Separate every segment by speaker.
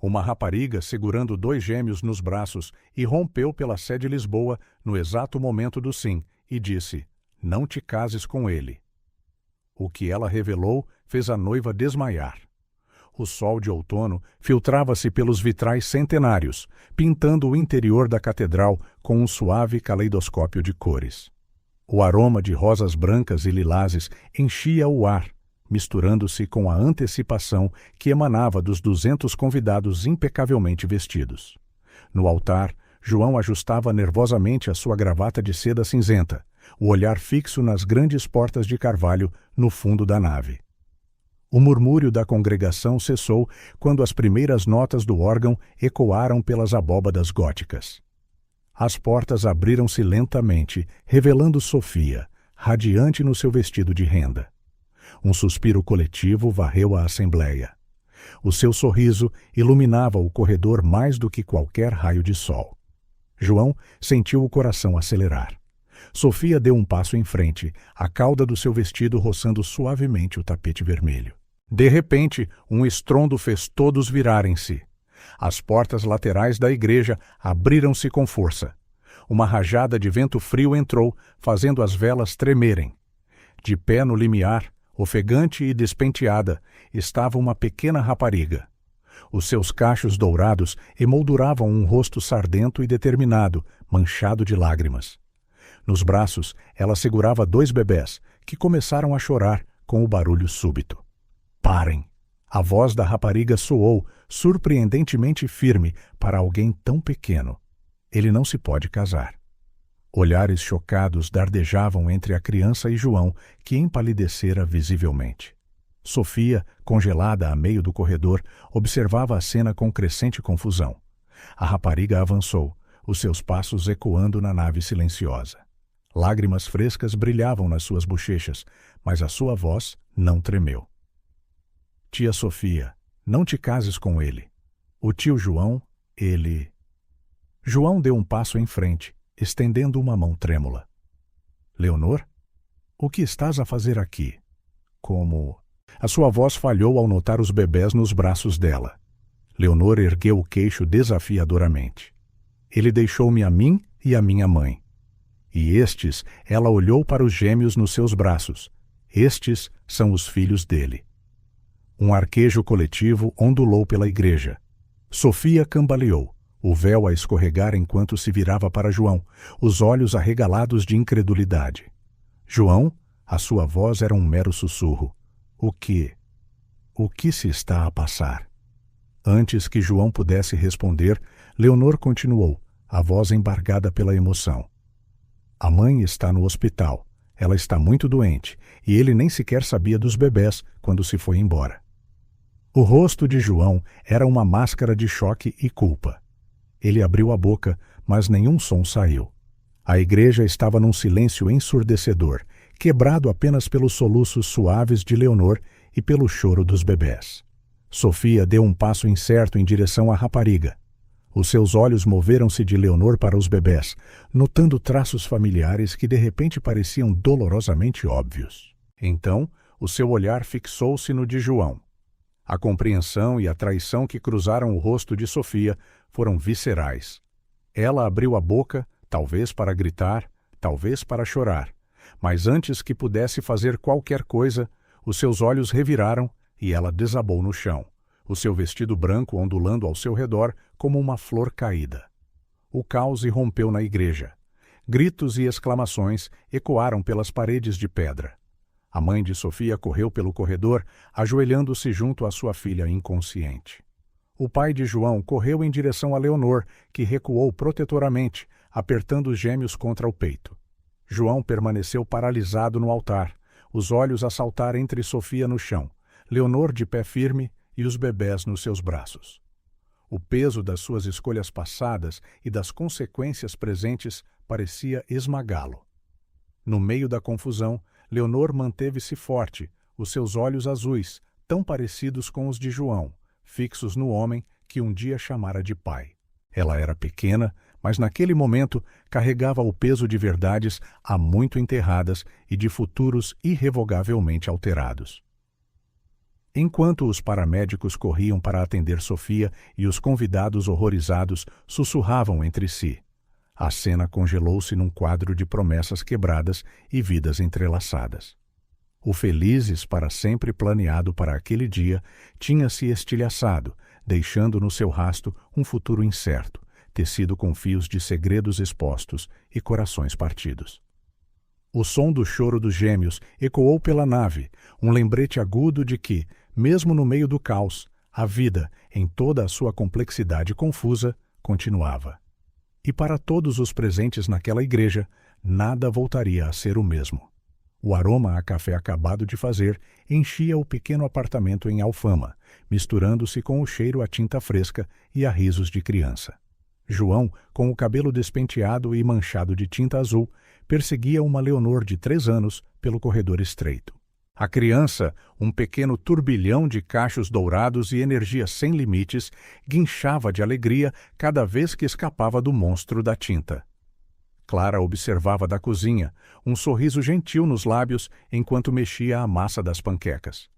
Speaker 1: Uma rapariga segurando 2 gêmeos nos braços irrompeu pela sé de Lisboa no exato momento do sim e disse: "Não te cases com ele." O que ela revelou fez a noiva desmaiar. O sol de outono filtrava-se pelos vitrais centenários, pintando o interior da catedral com um suave caleidoscópio de cores. O aroma de rosas brancas e lilazes enchia o ar, misturando-se com a antecipação que emanava dos 200 convidados impecavelmente vestidos. No altar, João ajustava nervosamente a sua gravata de seda cinzenta, o olhar fixo nas grandes portas de carvalho no fundo da nave. O murmúrio da congregação cessou quando as primeiras notas do órgão ecoaram pelas abóbadas góticas. As portas abriram-se lentamente, revelando Sofia, radiante no seu vestido de renda. Um suspiro coletivo varreu a assembleia. O seu sorriso iluminava o corredor mais do que qualquer raio de sol. João sentiu o coração acelerar. Sofia deu um passo em frente, a cauda do seu vestido roçando suavemente o tapete vermelho. De repente, um estrondo fez todos virarem-se. As portas laterais da igreja abriram-se com força. Uma rajada de vento frio entrou, fazendo as velas tremerem. De pé no limiar, ofegante e despenteada, estava uma pequena rapariga. Os seus cachos dourados emolduravam um rosto sardento e determinado, manchado de lágrimas. Nos braços, ela segurava 2 bebés, que começaram a chorar com o barulho súbito. "Parem!" A voz da rapariga soou, surpreendentemente firme para alguém tão pequeno. Ele não se pode casar. Olhares chocados dardejavam entre a criança e João, que empalidecera visivelmente. Sofia, congelada a meio do corredor, observava a cena com crescente confusão. A rapariga avançou, os seus passos ecoando na nave silenciosa. Lágrimas frescas brilhavam nas suas bochechas, mas a sua voz não tremeu. "Tia Sofia, não te cases com ele. O tio João, ele..." João deu um passo em frente, estendendo uma mão trêmula. "Leonor? O que estás a fazer aqui? Como..." A sua voz falhou ao notar os bebés nos braços dela. Leonor ergueu o queixo desafiadoramente. "Ele deixou-me a mim e a minha mãe. E estes," ela olhou para os gêmeos nos seus braços, "estes são os filhos dele." Um arquejo coletivo ondulou pela igreja. Sofia cambaleou, o véu a escorregar enquanto se virava para João, os olhos arregalados de incredulidade. "João?" A sua voz era um mero sussurro. O que se está a passar?" Antes que João pudesse responder, Leonor continuou, a voz embargada pela emoção. "A mãe está no hospital. Ela está muito doente, e ele nem sequer sabia dos bebés quando se foi embora." O rosto de João era uma máscara de choque e culpa. Ele abriu a boca, mas nenhum som saiu. A igreja estava num silêncio ensurdecedor, quebrado apenas pelos soluços suaves de Leonor e pelo choro dos bebés. Sofia deu um passo incerto em direção à rapariga. Os seus olhos moveram-se de Leonor para os bebés, notando traços familiares que de repente pareciam dolorosamente óbvios. Então, o seu olhar fixou-se no de João. A compreensão e a traição que cruzaram o rosto de Sofia foram viscerais. Ela abriu a boca, talvez para gritar, talvez para chorar, mas antes que pudesse fazer qualquer coisa, os seus olhos reviraram e ela desabou no chão, o seu vestido branco ondulando ao seu redor como uma flor caída. O caos irrompeu na igreja. Gritos e exclamações ecoaram pelas paredes de pedra. A mãe de Sofia correu pelo corredor, ajoelhando-se junto à sua filha inconsciente. O pai de João correu em direção a Leonor, que recuou protetoramente, apertando os gêmeos contra o peito. João permaneceu paralisado no altar, os olhos a saltar entre Sofia no chão, Leonor de pé firme e os bebés nos seus braços. O peso das suas escolhas passadas e das consequências presentes parecia esmagá-lo. No meio da confusão, Leonor manteve-se forte, os seus olhos azuis, tão parecidos com os de João, fixos no homem que um dia chamara de pai. Ela era pequena, mas naquele momento carregava o peso de verdades há muito enterradas e de futuros irrevogavelmente alterados. Enquanto os paramédicos corriam para atender Sofia e os convidados horrorizados sussurravam entre si, a cena congelou-se num quadro de promessas quebradas e vidas entrelaçadas. O felizes para sempre planeado para aquele dia tinha se estilhaçado, deixando no seu rasto um futuro incerto, tecido com fios de segredos expostos e corações partidos. O som do choro dos gêmeos ecoou pela nave, um lembrete agudo de que, mesmo no meio do caos, a vida, em toda a sua complexidade confusa, continuava. E para todos os presentes naquela igreja, nada voltaria a ser o mesmo. O aroma a café acabado de fazer enchia o pequeno apartamento em Alfama, misturando-se com o cheiro a tinta fresca e a risos de criança. João, com o cabelo despenteado e manchado de tinta azul, perseguia uma Leonor de 3 anos pelo corredor estreito. A criança, um pequeno turbilhão de cachos dourados e energia sem limites, guinchava de alegria cada vez que escapava do monstro da tinta. Clara observava da cozinha, um sorriso gentil nos lábios enquanto mexia a massa das panquecas.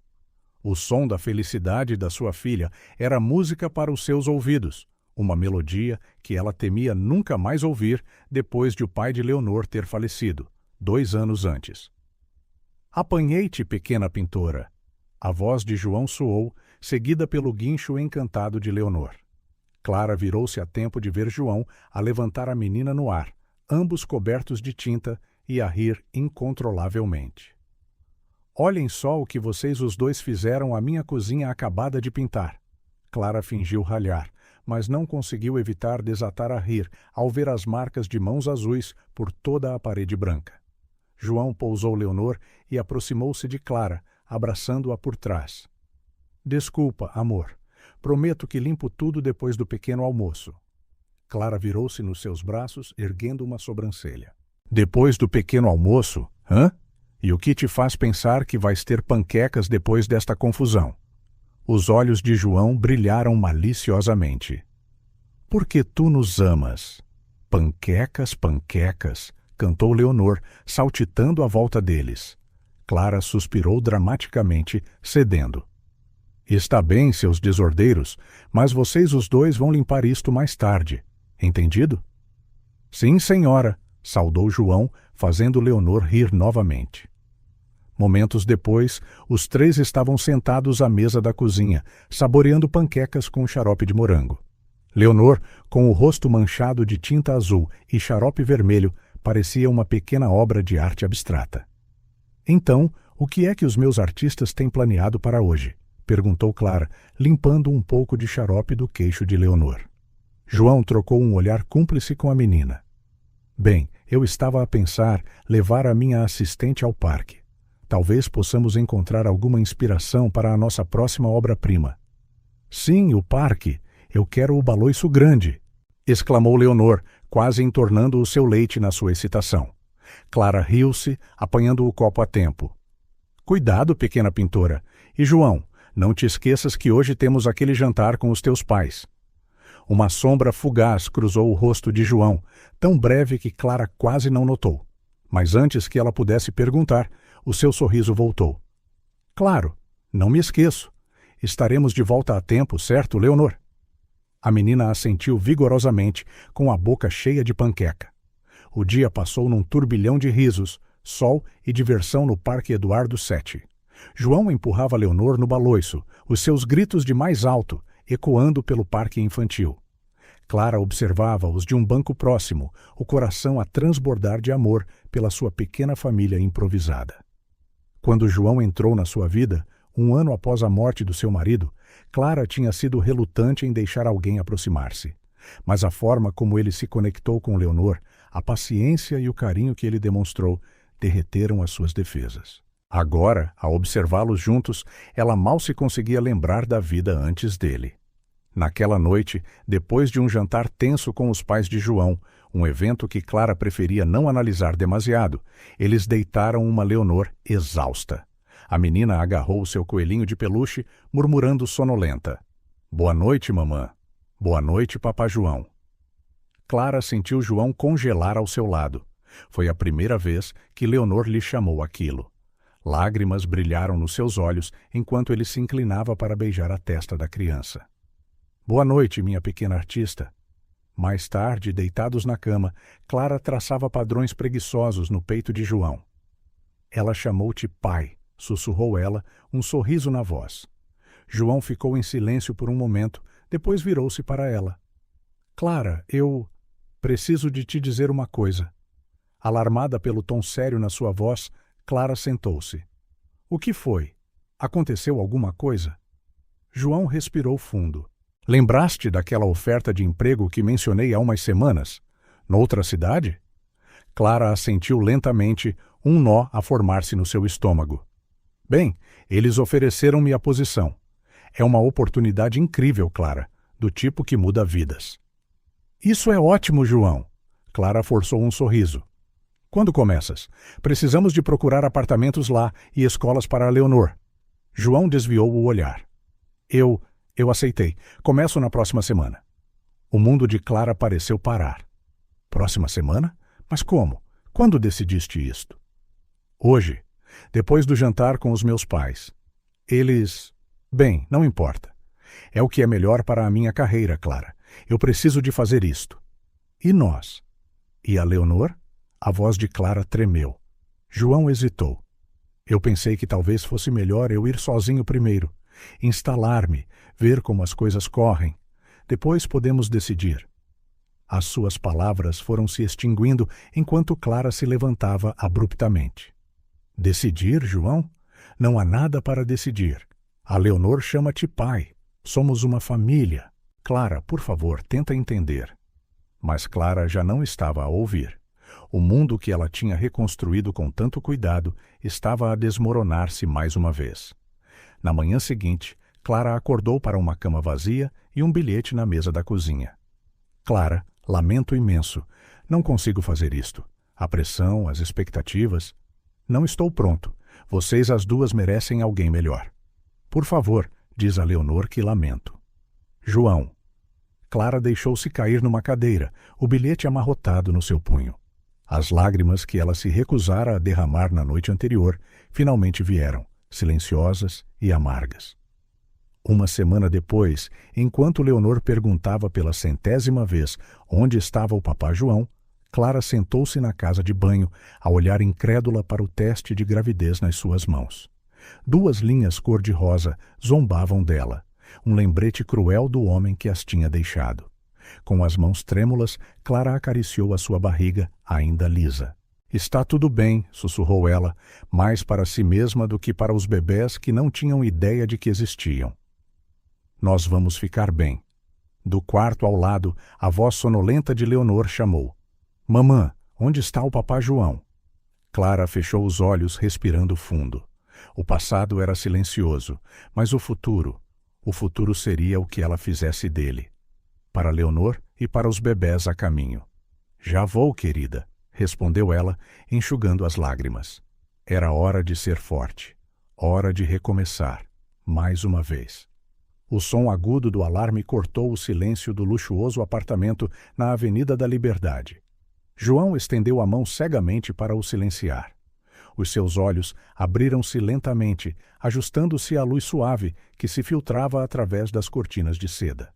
Speaker 1: O som da felicidade da sua filha era música para os seus ouvidos, uma melodia que ela temia nunca mais ouvir depois de o pai de Leonor ter falecido, 2 anos antes. "Apanhei-te, pequena pintora." A voz de João soou, seguida pelo guincho encantado de Leonor. Clara virou-se a tempo de ver João a levantar a menina no ar, ambos cobertos de tinta, e a rir incontrolavelmente. "Olhem só o que vocês os dois fizeram à minha cozinha acabada de pintar." Clara fingiu ralhar, mas não conseguiu evitar desatar a rir ao ver as marcas de mãos azuis por toda a parede branca. João pousou Leonor e aproximou-se de Clara, abraçando-a por trás. "Desculpa, amor. Prometo que limpo tudo depois do pequeno almoço." Clara virou-se nos seus braços, erguendo uma sobrancelha. "Depois do pequeno almoço? Hã? E o que te faz pensar que vais ter panquecas depois desta confusão?" Os olhos de João brilharam maliciosamente. "Porque tu nos amas." "Panquecas, panquecas," cantou Leonor, saltitando à volta deles. Clara suspirou dramaticamente, cedendo. "Está bem, seus desordeiros, mas vocês os dois vão limpar isto mais tarde. Entendido?" "Sim, senhora," saudou João, fazendo Leonor rir novamente. Momentos depois, os 3 estavam sentados à mesa da cozinha, saboreando panquecas com xarope de morango. Leonor, com o rosto manchado de tinta azul e xarope vermelho, parecia uma pequena obra de arte abstrata. "Então, o que é que os meus artistas têm planeado para hoje?" perguntou Clara, limpando um pouco de xarope do queixo de Leonor. João trocou um olhar cúmplice com a menina. "Bem, eu estava a pensar levar a minha assistente ao parque. Talvez possamos encontrar alguma inspiração para a nossa próxima obra-prima." "Sim, o parque. Eu quero o baloiço grande," exclamou Leonor, quase entornando o seu leite na sua excitação. Clara riu-se, apanhando o copo a tempo. "Cuidado, pequena pintora. E João, não te esqueças que hoje temos aquele jantar com os teus pais." Uma sombra fugaz cruzou o rosto de João, tão breve que Clara quase não notou. Mas antes que ela pudesse perguntar, o seu sorriso voltou. "Claro, não me esqueço. Estaremos de volta a tempo, certo, Leonor?" A menina assentiu vigorosamente, com a boca cheia de panqueca. O dia passou num turbilhão de risos, sol e diversão no Parque Eduardo VII. João empurrava Leonor no baloiço, os seus gritos de mais alto, ecoando pelo parque infantil. Clara observava-os de um banco próximo, o coração a transbordar de amor pela sua pequena família improvisada. Quando João entrou na sua vida, 1 ano após a morte do seu marido, Clara tinha sido relutante em deixar alguém aproximar-se. Mas a forma como ele se conectou com Leonor, a paciência e o carinho que ele demonstrou, derreteram as suas defesas. Agora, ao observá-los juntos, ela mal se conseguia lembrar da vida antes dele. Naquela noite, depois de um jantar tenso com os pais de João, um evento que Clara preferia não analisar demasiado, eles deitaram uma Leonor exausta. A menina agarrou seu coelhinho de peluche, murmurando sonolenta. "Boa noite, mamã." "Boa noite, papá João." Clara sentiu João congelar ao seu lado. Foi a primeira vez que Leonor lhe chamou aquilo. Lágrimas brilharam nos seus olhos enquanto ele se inclinava para beijar a testa da criança. Boa noite, minha pequena artista. Mais tarde, deitados na cama, Clara traçava padrões preguiçosos no peito de João. Ela chamou-te pai, sussurrou ela, um sorriso na voz. João ficou em silêncio por um momento, depois virou-se para ela. Clara, eu preciso de te dizer uma coisa. Alarmada pelo tom sério na sua voz, Clara sentou-se. O que foi? Aconteceu alguma coisa? João respirou fundo. Lembraste daquela oferta de emprego que mencionei há umas semanas? Noutra cidade? Clara assentiu lentamente, um nó a formar-se no seu estômago. Bem, eles ofereceram-me a posição. É uma oportunidade incrível, Clara, do tipo que muda vidas. Isso é ótimo, João. Clara forçou um sorriso. Quando começas? Precisamos de procurar apartamentos lá e escolas para a Leonor. João desviou o olhar. Eu aceitei. Começo na próxima semana. O mundo de Clara pareceu parar. Próxima semana? Mas como? Quando decidiste isto? Hoje, depois do jantar com os meus pais. Eles... Bem, não importa. É o que é melhor para a minha carreira, Clara. Eu preciso de fazer isto. E nós? E a Leonor? A voz de Clara tremeu. João hesitou. Eu pensei que talvez fosse melhor eu ir sozinho primeiro. Instalar-me, ver como as coisas correm. Depois podemos decidir. As suas palavras foram se extinguindo enquanto Clara se levantava abruptamente. Decidir, João? Não há nada para decidir. A Leonor chama-te pai. Somos uma família. Clara, por favor, tenta entender. Mas Clara já não estava a ouvir. O mundo que ela tinha reconstruído com tanto cuidado estava a desmoronar-se mais uma vez. Na manhã seguinte, Clara acordou para uma cama vazia e um bilhete na mesa da cozinha. Clara, lamento imenso. Não consigo fazer isto. A pressão, as expectativas. Não estou pronto. Vocês as duas merecem alguém melhor. Por favor, diz a Leonor que lamento. João. Clara deixou-se cair numa cadeira, o bilhete amarrotado no seu punho. As lágrimas que ela se recusara a derramar na noite anterior finalmente vieram, silenciosas e amargas. Uma semana depois, enquanto Leonor perguntava pela 100ª vez onde estava o papá João, Clara sentou-se na casa de banho, a olhar incrédula para o teste de gravidez nas suas mãos. 2 linhas cor-de-rosa zombavam dela, um lembrete cruel do homem que as tinha deixado. Com as mãos trêmulas, Clara acariciou a sua barriga, ainda lisa. Está tudo bem, sussurrou ela, mais para si mesma do que para os bebés que não tinham ideia de que existiam. Nós vamos ficar bem. Do quarto ao lado, a voz sonolenta de Leonor chamou. Mamã, onde está o papá João? Clara fechou os olhos, respirando fundo. O passado era silencioso, mas o futuro seria o que ela fizesse dele. Para Leonor e para os bebés a caminho. Já vou, querida, respondeu ela, enxugando as lágrimas. Era hora de ser forte. Hora de recomeçar. Mais uma vez. O som agudo do alarme cortou o silêncio do luxuoso apartamento na Avenida da Liberdade. João estendeu a mão cegamente para o silenciar. Os seus olhos abriram-se lentamente, ajustando-se à luz suave que se filtrava através das cortinas de seda.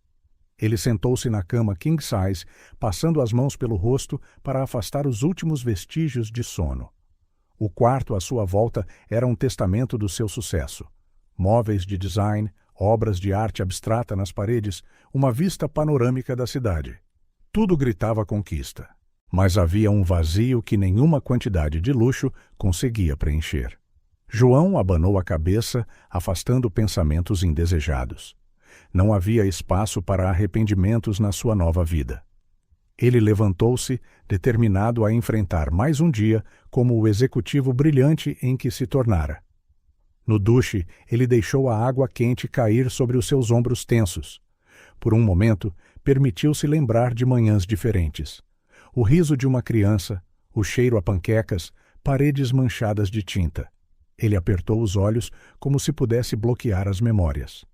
Speaker 1: Ele sentou-se na cama king size, passando as mãos pelo rosto para afastar os últimos vestígios de sono. O quarto à sua volta era um testamento do seu sucesso. Móveis de design, obras de arte abstrata nas paredes, uma vista panorâmica da cidade. Tudo gritava conquista. Mas havia um vazio que nenhuma quantidade de luxo conseguia preencher. João abanou a cabeça, afastando pensamentos indesejados. Não havia espaço para arrependimentos na sua nova vida. Ele levantou-se, determinado a enfrentar mais um dia como o executivo brilhante em que se tornara. No duche, ele deixou a água quente cair sobre os seus ombros tensos. Por um momento, permitiu-se lembrar de manhãs diferentes. O riso de uma criança, o cheiro a panquecas, paredes manchadas de tinta. Ele apertou os olhos como se pudesse bloquear as memórias.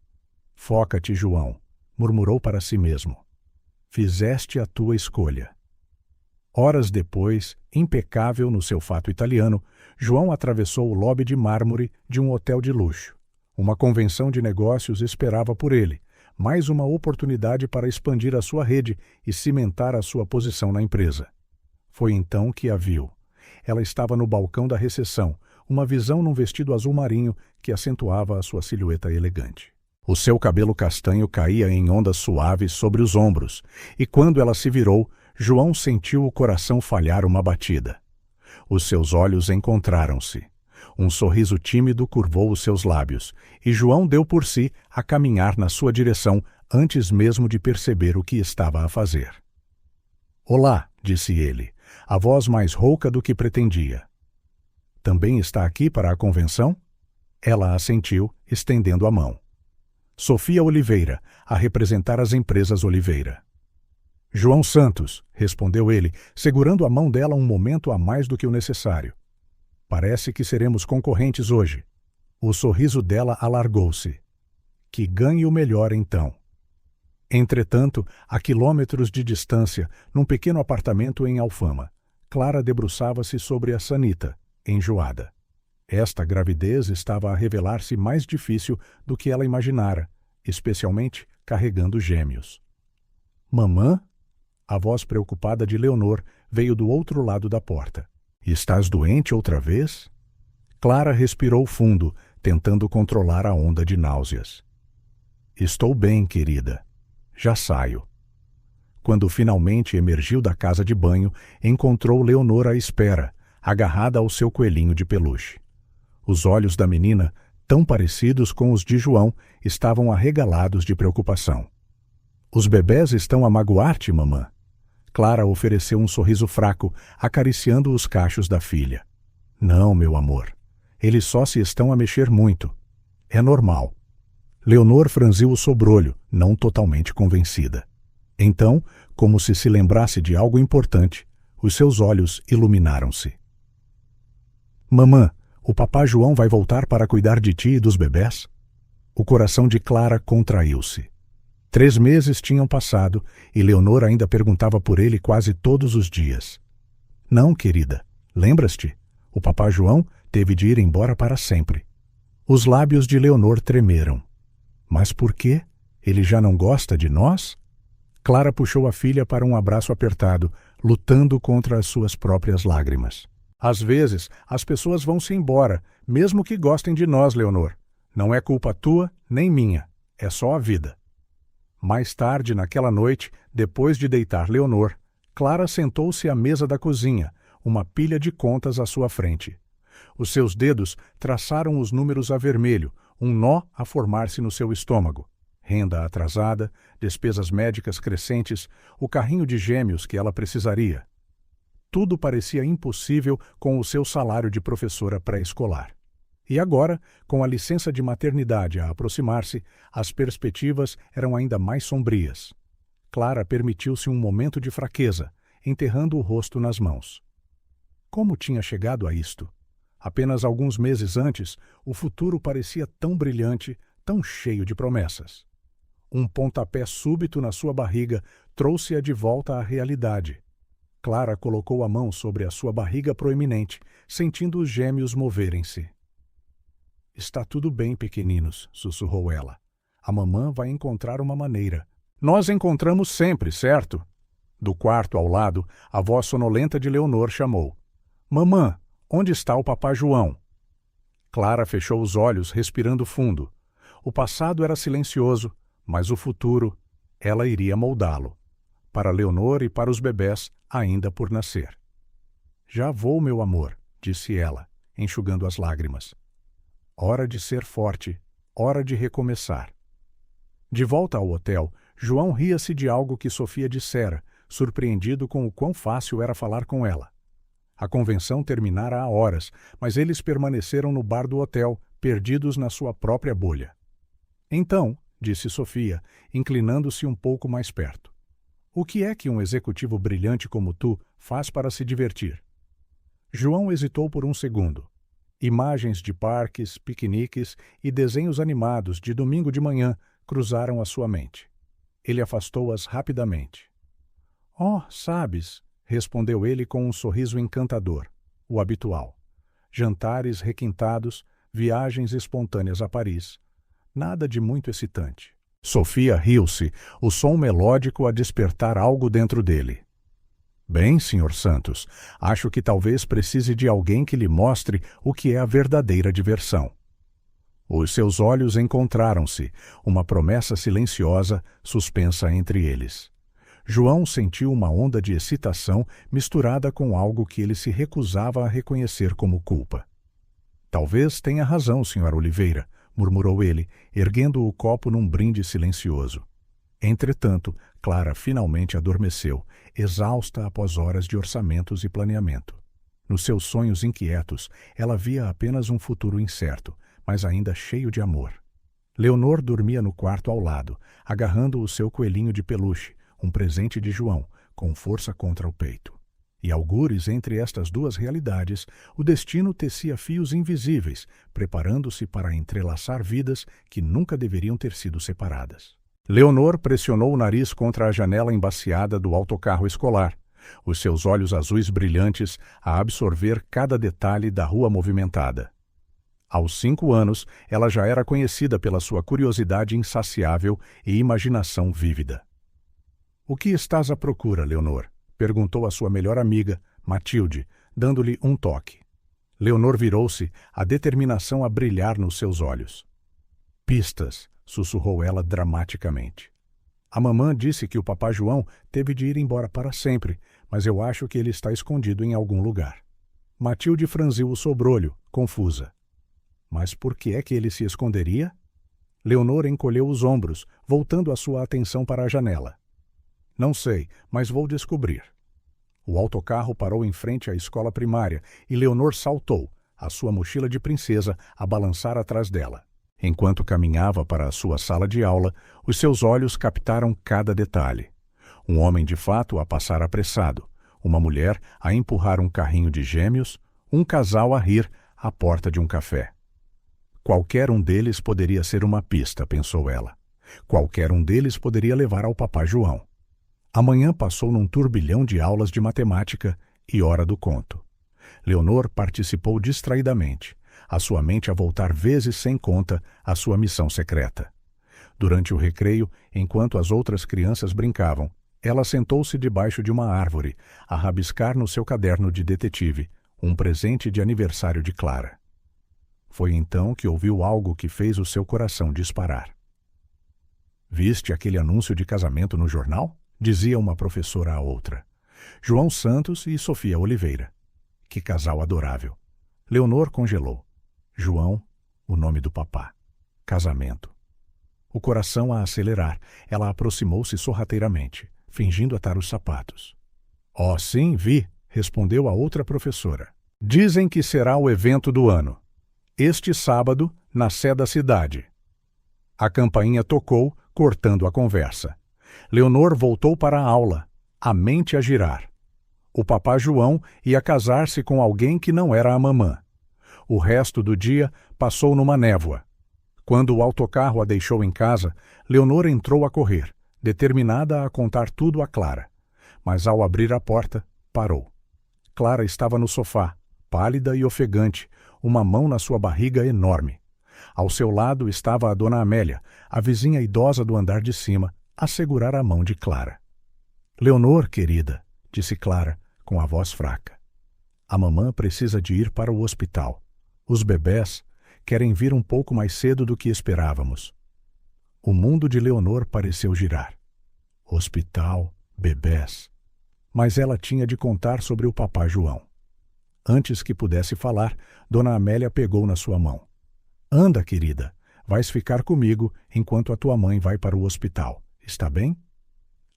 Speaker 1: Foca-te, João, murmurou para si mesmo. Fizeste a tua escolha. Horas depois, impecável no seu fato italiano, João atravessou o lobby de mármore de um hotel de luxo. Uma convenção de negócios esperava por ele, mais uma oportunidade para expandir a sua rede e cimentar a sua posição na empresa. Foi então que a viu. Ela estava no balcão da recepção, uma visão num vestido azul marinho que acentuava a sua silhueta elegante. O seu cabelo castanho caía em ondas suaves sobre os ombros, e quando ela se virou, João sentiu o coração falhar uma batida. Os seus olhos encontraram-se. Um sorriso tímido curvou os seus lábios, e João deu por si a caminhar na sua direção antes mesmo de perceber o que estava a fazer. "Olá", disse ele, a voz mais rouca do que pretendia. "Também está aqui para a convenção?" Ela assentiu, estendendo a mão. Sofia Oliveira, a representar as empresas Oliveira. "João Santos", respondeu ele, segurando a mão dela um momento a mais do que o necessário. "Parece que seremos concorrentes hoje." O sorriso dela alargou-se. "Que ganhe o melhor, então." Entretanto, a quilômetros de distância, num pequeno apartamento em Alfama, Clara debruçava-se sobre a sanita, enjoada. Esta gravidez estava a revelar-se mais difícil do que ela imaginara, especialmente carregando gêmeos. "Mamã?" A voz preocupada de Leonor veio do outro lado da porta. "Estás doente outra vez?" Clara respirou fundo, tentando controlar a onda de náuseas. "Estou bem, querida. Já saio." Quando finalmente emergiu da casa de banho, encontrou Leonor à espera, agarrada ao seu coelhinho de peluche. Os olhos da menina, tão parecidos com os de João, estavam arregalados de preocupação. "Os bebés estão a magoar-te, mamã?" Clara ofereceu um sorriso fraco, acariciando os cachos da filha. "Não, meu amor. Eles só se estão a mexer muito. É normal." Leonor franziu o sobrolho, não totalmente convencida. Então, como se lembrasse de algo importante, os seus olhos iluminaram-se. "Mamã, o papá João vai voltar para cuidar de ti e dos bebés?" O coração de Clara contraiu-se. 3 meses tinham passado e Leonor ainda perguntava por ele quase todos os dias. "Não, querida. Lembras-te? O papá João teve de ir embora para sempre." Os lábios de Leonor tremeram. "Mas por quê? Ele já não gosta de nós?" Clara puxou a filha para um abraço apertado, lutando contra as suas próprias lágrimas. "Às vezes, as pessoas vão-se embora, mesmo que gostem de nós, Leonor. Não é culpa tua, nem minha. É só a vida." Mais tarde, naquela noite, depois de deitar Leonor, Clara sentou-se à mesa da cozinha, uma pilha de contas à sua frente. Os seus dedos traçaram os números a vermelho, um nó a formar-se no seu estômago. Renda atrasada, despesas médicas crescentes, o carrinho de gêmeos que ela precisaria. Tudo parecia impossível com o seu salário de professora pré-escolar. E agora, com a licença de maternidade a aproximar-se, as perspectivas eram ainda mais sombrias. Clara permitiu-se um momento de fraqueza, enterrando o rosto nas mãos. Como tinha chegado a isto? Apenas alguns meses antes, o futuro parecia tão brilhante, tão cheio de promessas. Um pontapé súbito na sua barriga trouxe-a de volta à realidade. Clara colocou a mão sobre a sua barriga proeminente, sentindo os gêmeos moverem-se. "Está tudo bem, pequeninos", sussurrou ela. "A mamã vai encontrar uma maneira." "Nós encontramos sempre, certo?" Do quarto ao lado, a voz sonolenta de Leonor chamou. "Mamã, onde está o papá João?" Clara fechou os olhos, respirando fundo. O passado era silencioso, mas o futuro, ela iria moldá-lo. Para Leonor e para os bebés, ainda por nascer. "Já vou, meu amor", disse ela, enxugando as lágrimas. Hora de ser forte, hora de recomeçar. De volta ao hotel, João ria-se de algo que Sofia dissera, surpreendido com o quão fácil era falar com ela. A convenção terminara há horas, mas eles permaneceram no bar do hotel, perdidos na sua própria bolha. "Então", disse Sofia, inclinando-se um pouco mais perto, "o que é que um executivo brilhante como tu faz para se divertir?" João hesitou por um segundo. Imagens de parques, piqueniques e desenhos animados de domingo de manhã cruzaram a sua mente. Ele afastou-as rapidamente. "Oh, sabes", respondeu ele com um sorriso encantador, o habitual. Jantares requintados, viagens espontâneas a Paris. Nada de muito excitante. Sofia riu-se, o som melódico a despertar algo dentro dele. Bem, Sr. Santos, acho que talvez precise de alguém que lhe mostre o que é a verdadeira diversão. Os seus olhos encontraram-se, uma promessa silenciosa suspensa entre eles. João sentiu uma onda de excitação misturada com algo que ele se recusava a reconhecer como culpa. Talvez tenha razão, Sr. Oliveira, murmurou ele, erguendo o copo num brinde silencioso. Entretanto, Clara finalmente adormeceu, exausta após horas de orçamentos e planeamento. Nos seus sonhos inquietos, ela via apenas um futuro incerto, mas ainda cheio de amor. Leonor dormia no quarto ao lado, agarrando o seu coelhinho de peluche, um presente de João, com força contra o peito. E algures entre estas duas realidades, o destino tecia fios invisíveis, preparando-se para entrelaçar vidas que nunca deveriam ter sido separadas. Leonor pressionou o nariz contra a janela embaciada do autocarro escolar, os seus olhos azuis brilhantes a absorver cada detalhe da rua movimentada. Aos 5 anos, ela já era conhecida pela sua curiosidade insaciável e imaginação vívida. — O que estás à procura, Leonor? Perguntou a sua melhor amiga, Matilde, dando-lhe um toque. Leonor virou-se, a determinação a brilhar nos seus olhos. — Pistas, sussurrou ela dramaticamente. A mamã disse que o papá João teve de ir embora para sempre, mas eu acho que ele está escondido em algum lugar. Matilde franziu o sobrolho, confusa. Mas por que é que ele se esconderia? Leonor encolheu os ombros, voltando a sua atenção para a janela. Não sei, mas vou descobrir. O autocarro parou em frente à escola primária e Leonor saltou, a sua mochila de princesa a balançar atrás dela. Enquanto caminhava para a sua sala de aula, os seus olhos captaram cada detalhe. Um homem de fato a passar apressado, uma mulher a empurrar um carrinho de gêmeos, um casal a rir à porta de um café. Qualquer um deles poderia ser uma pista, pensou ela. Qualquer um deles poderia levar ao papá João. A manhã passou num turbilhão de aulas de matemática e hora do conto. Leonor participou distraidamente, a sua mente a voltar vezes sem conta à sua missão secreta. Durante o recreio, enquanto as outras crianças brincavam, ela sentou-se debaixo de uma árvore, a rabiscar no seu caderno de detetive um presente de aniversário de Clara. Foi então que ouviu algo que fez o seu coração disparar. — Viste aquele anúncio de casamento no jornal? Dizia uma professora à outra. João Santos e Sofia Oliveira. Que casal adorável. Leonor congelou. João, o nome do papá. Casamento. O coração a acelerar, ela aproximou-se sorrateiramente, fingindo atar os sapatos. — Oh, sim, vi, respondeu a outra professora. Dizem que será o evento do ano. Este sábado, na Sé da cidade. A campainha tocou, cortando a conversa. Leonor voltou para a aula, a mente a girar. O papá João ia casar-se com alguém que não era a mamã. O resto do dia passou numa névoa. Quando o autocarro a deixou em casa, Leonor entrou a correr, determinada a contar tudo a Clara. Mas ao abrir a porta, parou. Clara estava no sofá, pálida e ofegante, uma mão na sua barriga enorme. Ao seu lado estava a dona Amélia, a vizinha idosa do andar de cima, a segurar a mão de Clara. — Leonor, querida, disse Clara, com a voz fraca. A mamã precisa de ir para o hospital. Os bebés querem vir um pouco mais cedo do que esperávamos. O mundo de Leonor pareceu girar. Hospital, bebés. Mas ela tinha de contar sobre o papá João. Antes que pudesse falar, dona Amélia pegou na sua mão. — Anda, querida, vais ficar comigo enquanto a tua mãe vai para o hospital. Está bem?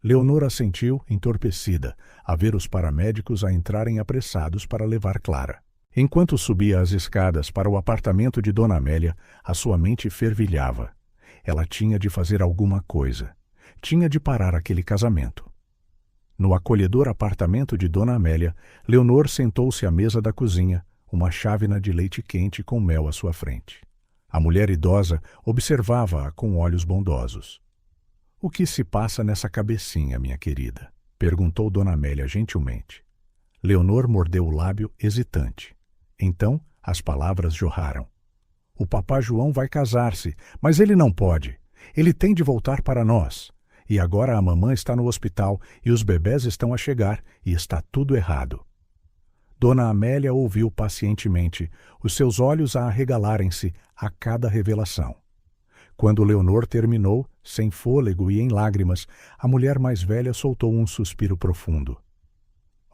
Speaker 1: Leonor assentiu, entorpecida, a ver os paramédicos a entrarem apressados para levar Clara. Enquanto subia as escadas para o apartamento de dona Amélia, a sua mente fervilhava. Ela tinha de fazer alguma coisa. Tinha de parar aquele casamento. No acolhedor apartamento de dona Amélia, Leonor sentou-se à mesa da cozinha, uma chávena de leite quente com mel à sua frente. A mulher idosa observava-a com olhos bondosos. — O que se passa nessa cabecinha, minha querida? Perguntou dona Amélia gentilmente. Leonor mordeu o lábio hesitante. Então, as palavras jorraram. O papá João vai casar-se, mas ele não pode. Ele tem de voltar para nós. E agora a mamã está no hospital e os bebés estão a chegar e está tudo errado. Dona Amélia ouviu pacientemente, os seus olhos a arregalarem-se a cada revelação. Quando Leonor terminou, sem fôlego e em lágrimas, a mulher mais velha soltou um suspiro profundo.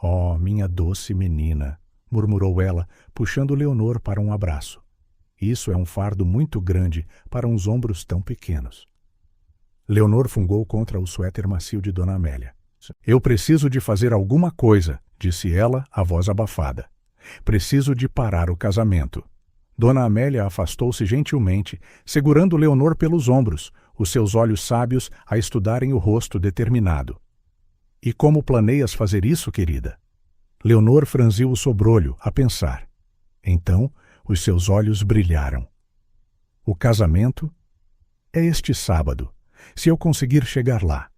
Speaker 1: "Oh, minha doce menina", murmurou ela, puxando Leonor para um abraço. "Isso é um fardo muito grande para uns ombros tão pequenos." Leonor fungou contra o suéter macio de Dona Amélia. "Eu preciso de fazer alguma coisa", disse ela, a voz abafada. "Preciso de parar o casamento." Dona Amélia afastou-se gentilmente, segurando Leonor pelos ombros, os seus olhos sábios a estudarem o rosto determinado. "E como planeias fazer isso, querida?" Leonor franziu o sobrolho, a pensar. Então, os seus olhos brilharam. "O casamento é este sábado, se eu conseguir chegar lá."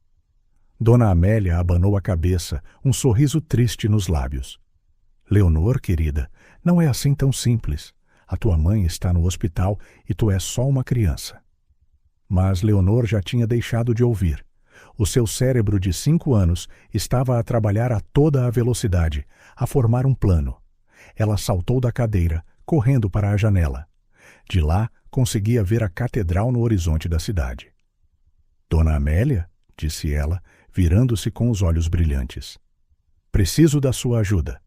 Speaker 1: Dona Amélia abanou a cabeça, um sorriso triste nos lábios. "Leonor, querida, não é assim tão simples. A tua mãe está no hospital e tu és só uma criança." Mas Leonor já tinha deixado de ouvir. O seu cérebro de 5 anos estava a trabalhar a toda a velocidade, a formar um plano. Ela saltou da cadeira, correndo para a janela. De lá, conseguia ver a catedral no horizonte da cidade. "Dona Amélia", disse ela, virando-se com os olhos brilhantes. "Preciso da sua ajuda."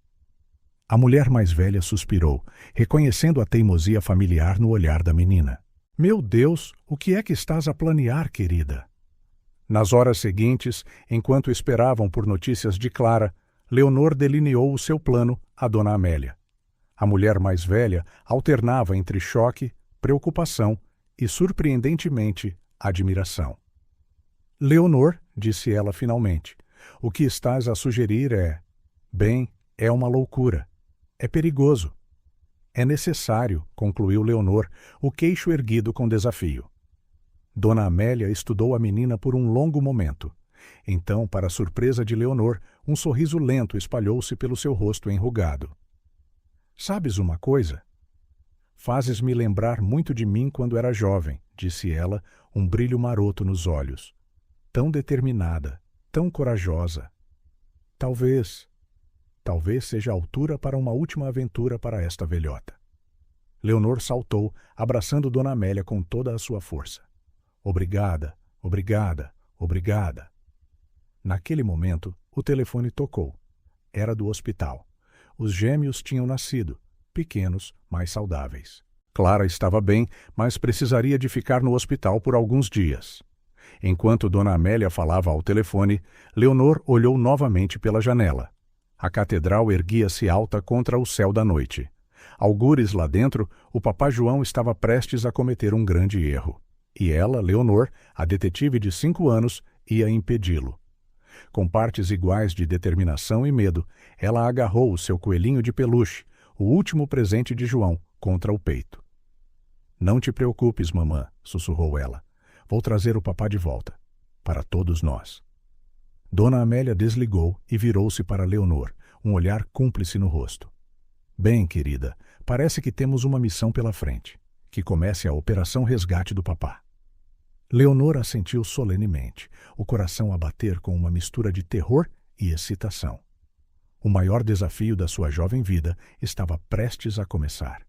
Speaker 1: A mulher mais velha suspirou, reconhecendo a teimosia familiar no olhar da menina. "Meu Deus, o que é que estás a planear, querida?" Nas horas seguintes, enquanto esperavam por notícias de Clara, Leonor delineou o seu plano a Dona Amélia. A mulher mais velha alternava entre choque, preocupação e, surpreendentemente, admiração. "Leonor", disse ela finalmente, "o que estás a sugerir é... Bem, é uma loucura. É perigoso." "É necessário", concluiu Leonor, o queixo erguido com desafio. Dona Amélia estudou a menina por um longo momento. Então, para a surpresa de Leonor, um sorriso lento espalhou-se pelo seu rosto enrugado. "Sabes uma coisa? Fazes-me lembrar muito de mim quando era jovem", disse ela, um brilho maroto nos olhos. "Tão determinada, tão corajosa. Talvez seja a altura para uma última aventura para esta velhota." Leonor saltou, abraçando Dona Amélia com toda a sua força. "Obrigada, obrigada, obrigada." Naquele momento, o telefone tocou. Era do hospital. Os gêmeos tinham nascido, pequenos, mas saudáveis. Clara estava bem, mas precisaria de ficar no hospital por alguns dias. Enquanto Dona Amélia falava ao telefone, Leonor olhou novamente pela janela. A catedral erguia-se alta contra o céu da noite. Algures lá dentro, o papá João estava prestes a cometer um grande erro. E ela, Leonor, a detetive de 5 anos, ia impedi-lo. Com partes iguais de determinação e medo, ela agarrou o seu coelhinho de peluche, o último presente de João, contra o peito. "Não te preocupes, mamã", sussurrou ela. "Vou trazer o papá de volta. Para todos nós." Dona Amélia desligou e virou-se para Leonor, um olhar cúmplice no rosto. "Bem, querida, parece que temos uma missão pela frente. Que comece a Operação Resgate do papá." Leonor assentiu solenemente, o coração a bater com uma mistura de terror e excitação. O maior desafio da sua jovem vida estava prestes a começar.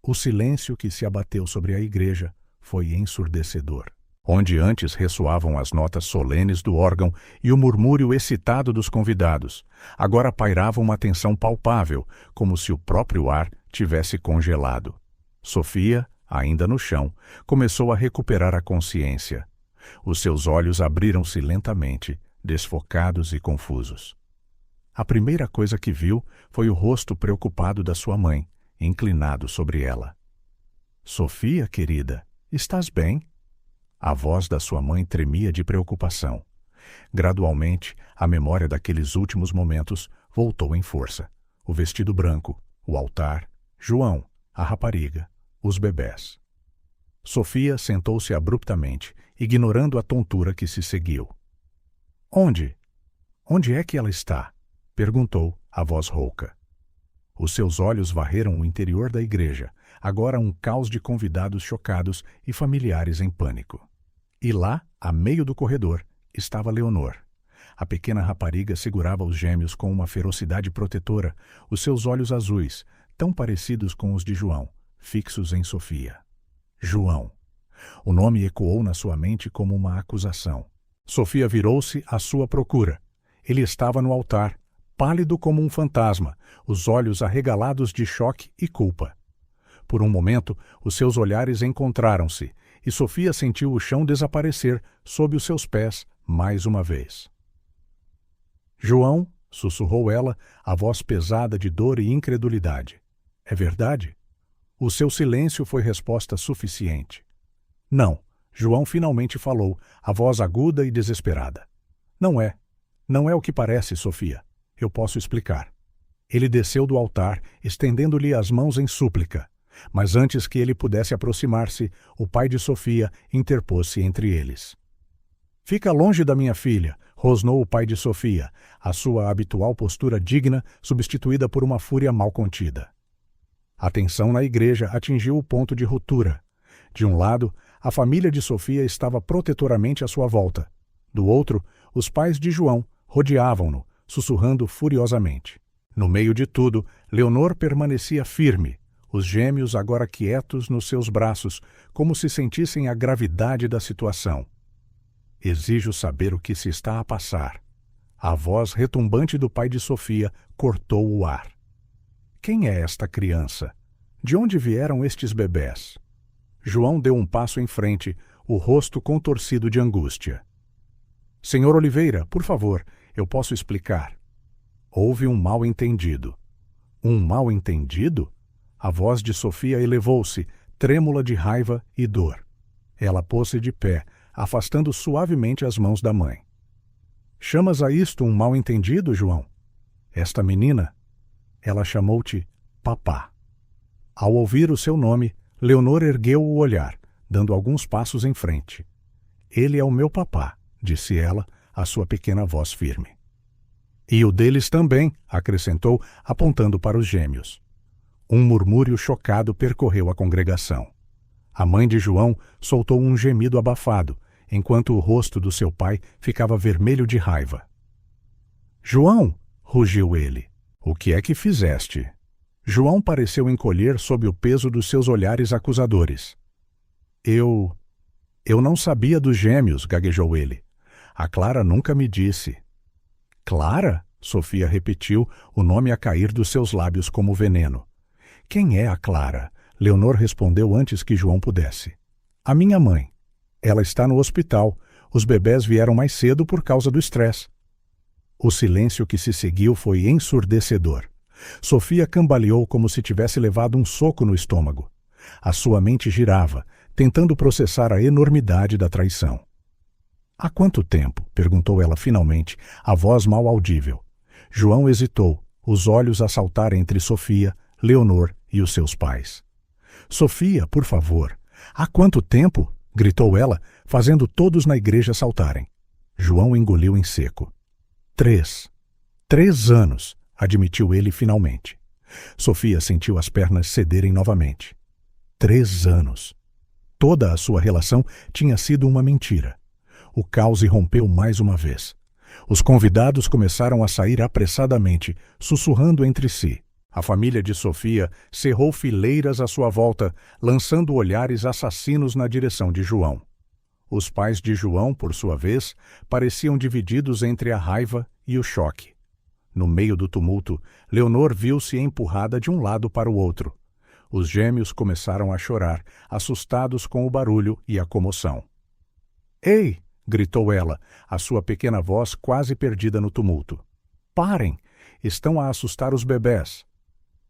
Speaker 1: O silêncio que se abateu sobre a igreja foi ensurdecedor. Onde antes ressoavam as notas solenes do órgão e o murmúrio excitado dos convidados, agora pairava uma tensão palpável, como se o próprio ar tivesse congelado. Sofia, ainda no chão, começou a recuperar a consciência. Os seus olhos abriram-se lentamente, desfocados e confusos. A primeira coisa que viu foi o rosto preocupado da sua mãe, inclinado sobre ela. "Sofia, querida, estás bem?" A voz da sua mãe tremia de preocupação. Gradualmente, a memória daqueles últimos momentos voltou em força. O vestido branco, o altar, João, a rapariga, os bebés. Sofia sentou-se abruptamente, ignorando a tontura que se seguiu. Onde é que ela está?" perguntou, a voz rouca. Os seus olhos varreram o interior da igreja, agora um caos de convidados chocados e familiares em pânico. E lá, a meio do corredor, estava Leonor. A pequena rapariga segurava os gêmeos com uma ferocidade protetora, os seus olhos azuis, tão parecidos com os de João, fixos em Sofia. João. O nome ecoou na sua mente como uma acusação. Sofia virou-se à sua procura. Ele estava no altar, pálido como um fantasma, os olhos arregalados de choque e culpa. Por um momento, os seus olhares encontraram-se, e Sofia sentiu o chão desaparecer sob os seus pés mais uma vez. João, sussurrou ela, a voz pesada de dor e incredulidade. É verdade? O seu silêncio foi resposta suficiente. Não, João finalmente falou, a voz aguda e desesperada. Não é. Não é o que parece, Sofia. Eu posso explicar. Ele desceu do altar, estendendo-lhe as mãos em súplica. Mas antes que ele pudesse aproximar-se, o pai de Sofia interpôs-se entre eles. Fica longe da minha filha, rosnou o pai de Sofia, a sua habitual postura digna substituída por uma fúria mal contida. A tensão na igreja atingiu o ponto de ruptura. De um lado, a família de Sofia estava protetoramente à sua volta. Do outro, os pais de João rodeavam-no, sussurrando furiosamente. No meio de tudo, Leonor permanecia firme, os gêmeos agora quietos nos seus braços, como se sentissem a gravidade da situação. Exijo saber o que se está a passar. A voz retumbante do pai de Sofia cortou o ar. Quem é esta criança? De onde vieram estes bebés? João deu um passo em frente, o rosto contorcido de angústia. Senhor Oliveira, por favor, eu posso explicar. Houve um mal-entendido. Um mal-entendido? A voz de Sofia elevou-se, trêmula de raiva e dor. Ela pôs-se de pé, afastando suavemente as mãos da mãe. Chamas a isto um mal-entendido, João? Esta menina? Ela chamou-te papá. Ao ouvir o seu nome, Leonor ergueu o olhar, dando alguns passos em frente. Ele é o meu papá, disse ela, a sua pequena voz firme. E o deles também, acrescentou, apontando para os gêmeos. Um murmúrio chocado percorreu a congregação. A mãe de João soltou um gemido abafado, enquanto o rosto do seu pai ficava vermelho de raiva. João! Rugiu ele. O que é que fizeste? João pareceu encolher sob o peso dos seus olhares acusadores. Eu não sabia dos gêmeos, gaguejou ele. A Clara nunca me disse. Clara? Sofia repetiu, o nome a cair dos seus lábios como veneno. Quem é a Clara? Leonor respondeu antes que João pudesse. A minha mãe. Ela está no hospital. Os bebés vieram mais cedo por causa do estresse. O silêncio que se seguiu foi ensurdecedor. Sofia cambaleou como se tivesse levado um soco no estômago. A sua mente girava, tentando processar a enormidade da traição. Há quanto tempo? Perguntou ela finalmente, a voz mal audível. João hesitou, os olhos a saltar entre Sofia, Leonor e os seus pais. Sofia, por favor. Há quanto tempo? Gritou ela, fazendo todos na igreja saltarem. João engoliu em seco. 3 anos, admitiu ele finalmente. Sofia sentiu as pernas cederem novamente. 3 anos. Toda a sua relação tinha sido uma mentira. O caos irrompeu mais uma vez. Os convidados começaram a sair apressadamente, sussurrando entre si. A família de Sofia cerrou fileiras à sua volta, lançando olhares assassinos na direção de João. Os pais de João, por sua vez, pareciam divididos entre a raiva e o choque. No meio do tumulto, Leonor viu-se empurrada de um lado para o outro. Os gêmeos começaram a chorar, assustados com o barulho e a comoção. Ei! Gritou ela, a sua pequena voz quase perdida no tumulto. Parem! Estão a assustar os bebés.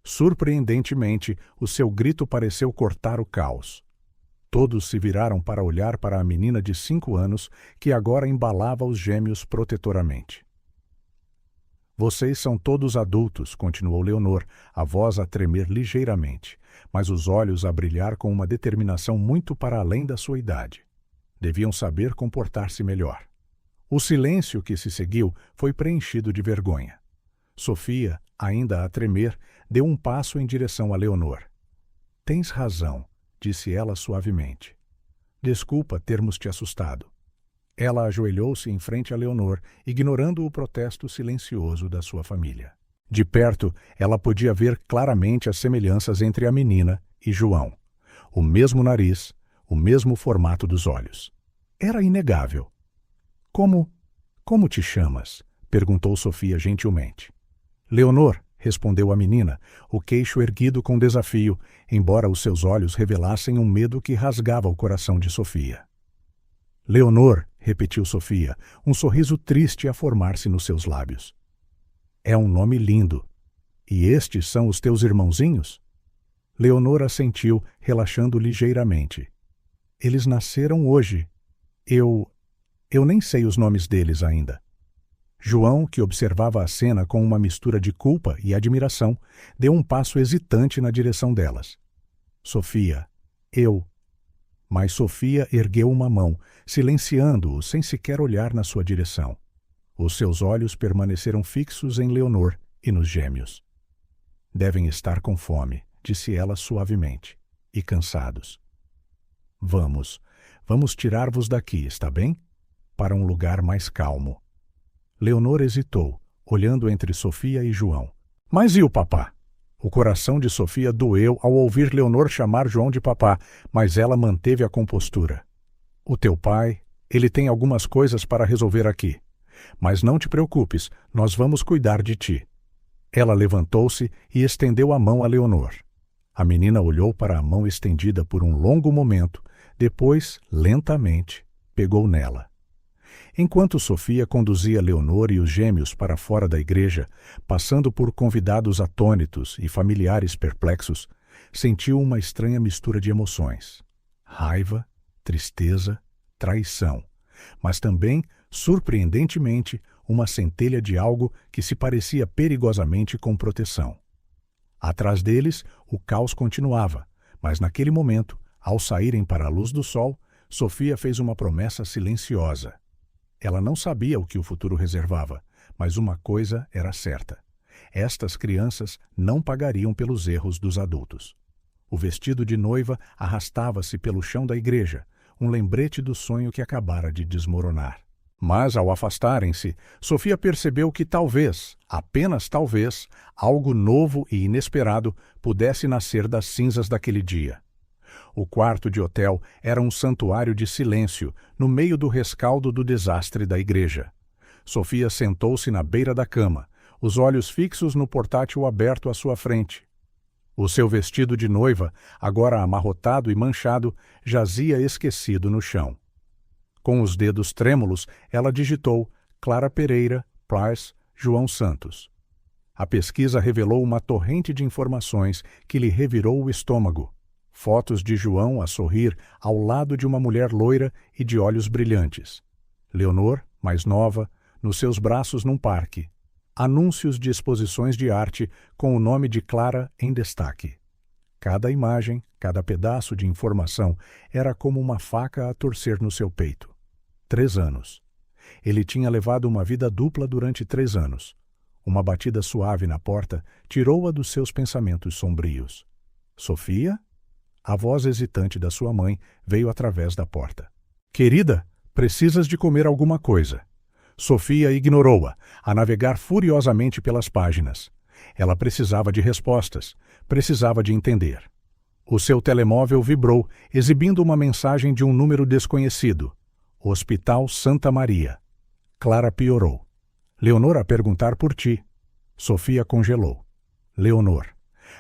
Speaker 1: Surpreendentemente, o seu grito pareceu cortar o caos. Todos se viraram para olhar para a menina de 5 anos que agora embalava os gêmeos protetoramente. Vocês são todos adultos, continuou Leonor, a voz a tremer ligeiramente, mas os olhos a brilhar com uma determinação muito para além da sua idade. Deviam saber comportar-se melhor. O silêncio que se seguiu foi preenchido de vergonha. Sofia, ainda a tremer, deu um passo em direção a Leonor. Tens razão, disse ela suavemente. Desculpa termos te assustado. Ela ajoelhou-se em frente a Leonor, ignorando o protesto silencioso da sua família. De perto, ela podia ver claramente as semelhanças entre a menina e João. O mesmo nariz, o mesmo formato dos olhos. Era inegável. Como te chamas? Perguntou Sofia gentilmente. Leonor, respondeu a menina, o queixo erguido com desafio, embora os seus olhos revelassem um medo que rasgava o coração de Sofia. Leonor, repetiu Sofia, um sorriso triste a formar-se nos seus lábios. É um nome lindo. E estes são os teus irmãozinhos? Leonor assentiu, relaxando ligeiramente. Eles nasceram hoje. Eu nem sei os nomes deles ainda. João, que observava a cena com uma mistura de culpa e admiração, deu um passo hesitante na direção delas. Sofia, Mas Sofia ergueu uma mão, silenciando-o sem sequer olhar na sua direção. Os seus olhos permaneceram fixos em Leonor e nos gêmeos. Devem estar com fome, disse ela suavemente, e cansados. Vamos tirar-vos daqui, está bem? Para um lugar mais calmo. Leonor hesitou, olhando entre Sofia e João. Mas e o papá? O coração de Sofia doeu ao ouvir Leonor chamar João de papá, mas ela manteve a compostura. O teu pai, ele tem algumas coisas para resolver aqui. Mas não te preocupes, nós vamos cuidar de ti. Ela levantou-se e estendeu a mão a Leonor. A menina olhou para a mão estendida por um longo momento, depois, lentamente, pegou nela. Enquanto Sofia conduzia Leonor e os gêmeos para fora da igreja, passando por convidados atônitos e familiares perplexos, sentiu uma estranha mistura de emoções. Raiva, tristeza, traição, mas também, surpreendentemente, uma centelha de algo que se parecia perigosamente com proteção. Atrás deles, o caos continuava, mas naquele momento, ao saírem para a luz do sol, Sofia fez uma promessa silenciosa. Ela não sabia o que o futuro reservava, mas uma coisa era certa. Estas crianças não pagariam pelos erros dos adultos. O vestido de noiva arrastava-se pelo chão da igreja, um lembrete do sonho que acabara de desmoronar. Mas, ao afastarem-se, Sofia percebeu que talvez, apenas talvez, algo novo e inesperado pudesse nascer das cinzas daquele dia. O quarto de hotel era um santuário de silêncio, no meio do rescaldo do desastre da igreja. Sofia sentou-se na beira da cama, os olhos fixos no portátil aberto à sua frente. O seu vestido de noiva, agora amarrotado e manchado, jazia esquecido no chão. Com os dedos trêmulos, ela digitou Clara Pereira, Price, João Santos. A pesquisa revelou uma torrente de informações que lhe revirou o estômago. Fotos de João a sorrir ao lado de uma mulher loira e de olhos brilhantes. Leonor, mais nova, nos seus braços num parque. Anúncios de exposições de arte com o nome de Clara em destaque. Cada imagem, cada pedaço de informação era como uma faca a torcer no seu peito. 3 anos. Ele tinha levado uma vida dupla durante 3 anos. Uma batida suave na porta tirou-a dos seus pensamentos sombrios. Sofia? A voz hesitante da sua mãe veio através da porta. Querida, precisas de comer alguma coisa. Sofia ignorou-a, a navegar furiosamente pelas páginas. Ela precisava de respostas, precisava de entender. O seu telemóvel vibrou, exibindo uma mensagem de um número desconhecido. Hospital Santa Maria. Clara piorou. Leonor a perguntar por ti. Sofia congelou. Leonor.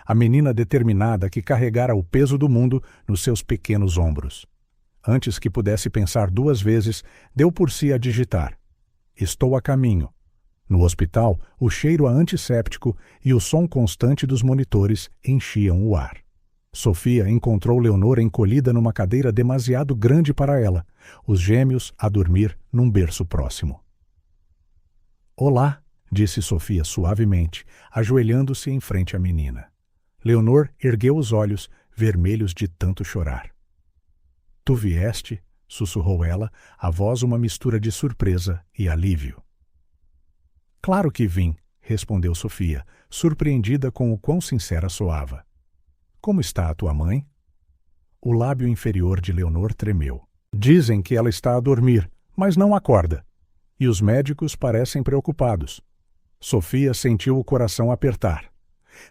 Speaker 1: A menina determinada que carregara o peso do mundo nos seus pequenos ombros. Antes que pudesse pensar 2 vezes, deu por si a digitar. Estou a caminho. No hospital, o cheiro a antisséptico e o som constante dos monitores enchiam o ar. Sofia encontrou Leonor encolhida numa cadeira demasiado grande para ela, os gêmeos a dormir num berço próximo. Olá, disse Sofia suavemente, ajoelhando-se em frente à menina. Leonor ergueu os olhos, vermelhos de tanto chorar. Tu vieste? Sussurrou ela, a voz uma mistura de surpresa e alívio. Claro que vim, respondeu Sofia, surpreendida com o quão sincera soava. Como está a tua mãe? O lábio inferior de Leonor tremeu. Dizem que ela está a dormir, mas não acorda. E os médicos parecem preocupados. Sofia sentiu o coração apertar.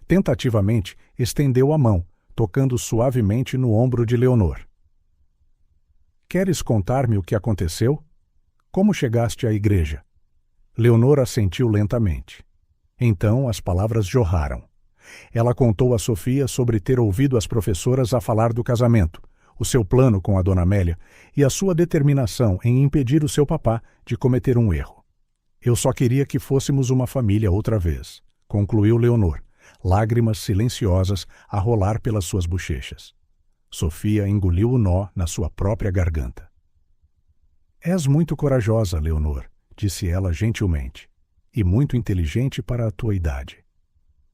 Speaker 1: Tentativamente, estendeu a mão, tocando suavemente no ombro de Leonor. Queres contar-me o que aconteceu? Como chegaste à igreja? Leonor assentiu lentamente. Então as palavras jorraram. Ela contou a Sofia sobre ter ouvido as professoras a falar do casamento, o seu plano com a dona Amélia e a sua determinação em impedir o seu papá de cometer um erro. Eu só queria que fôssemos uma família outra vez, concluiu Leonor, lágrimas silenciosas a rolar pelas suas bochechas. Sofia engoliu o nó na sua própria garganta. És muito corajosa, Leonor, disse ela gentilmente, e muito inteligente para a tua idade.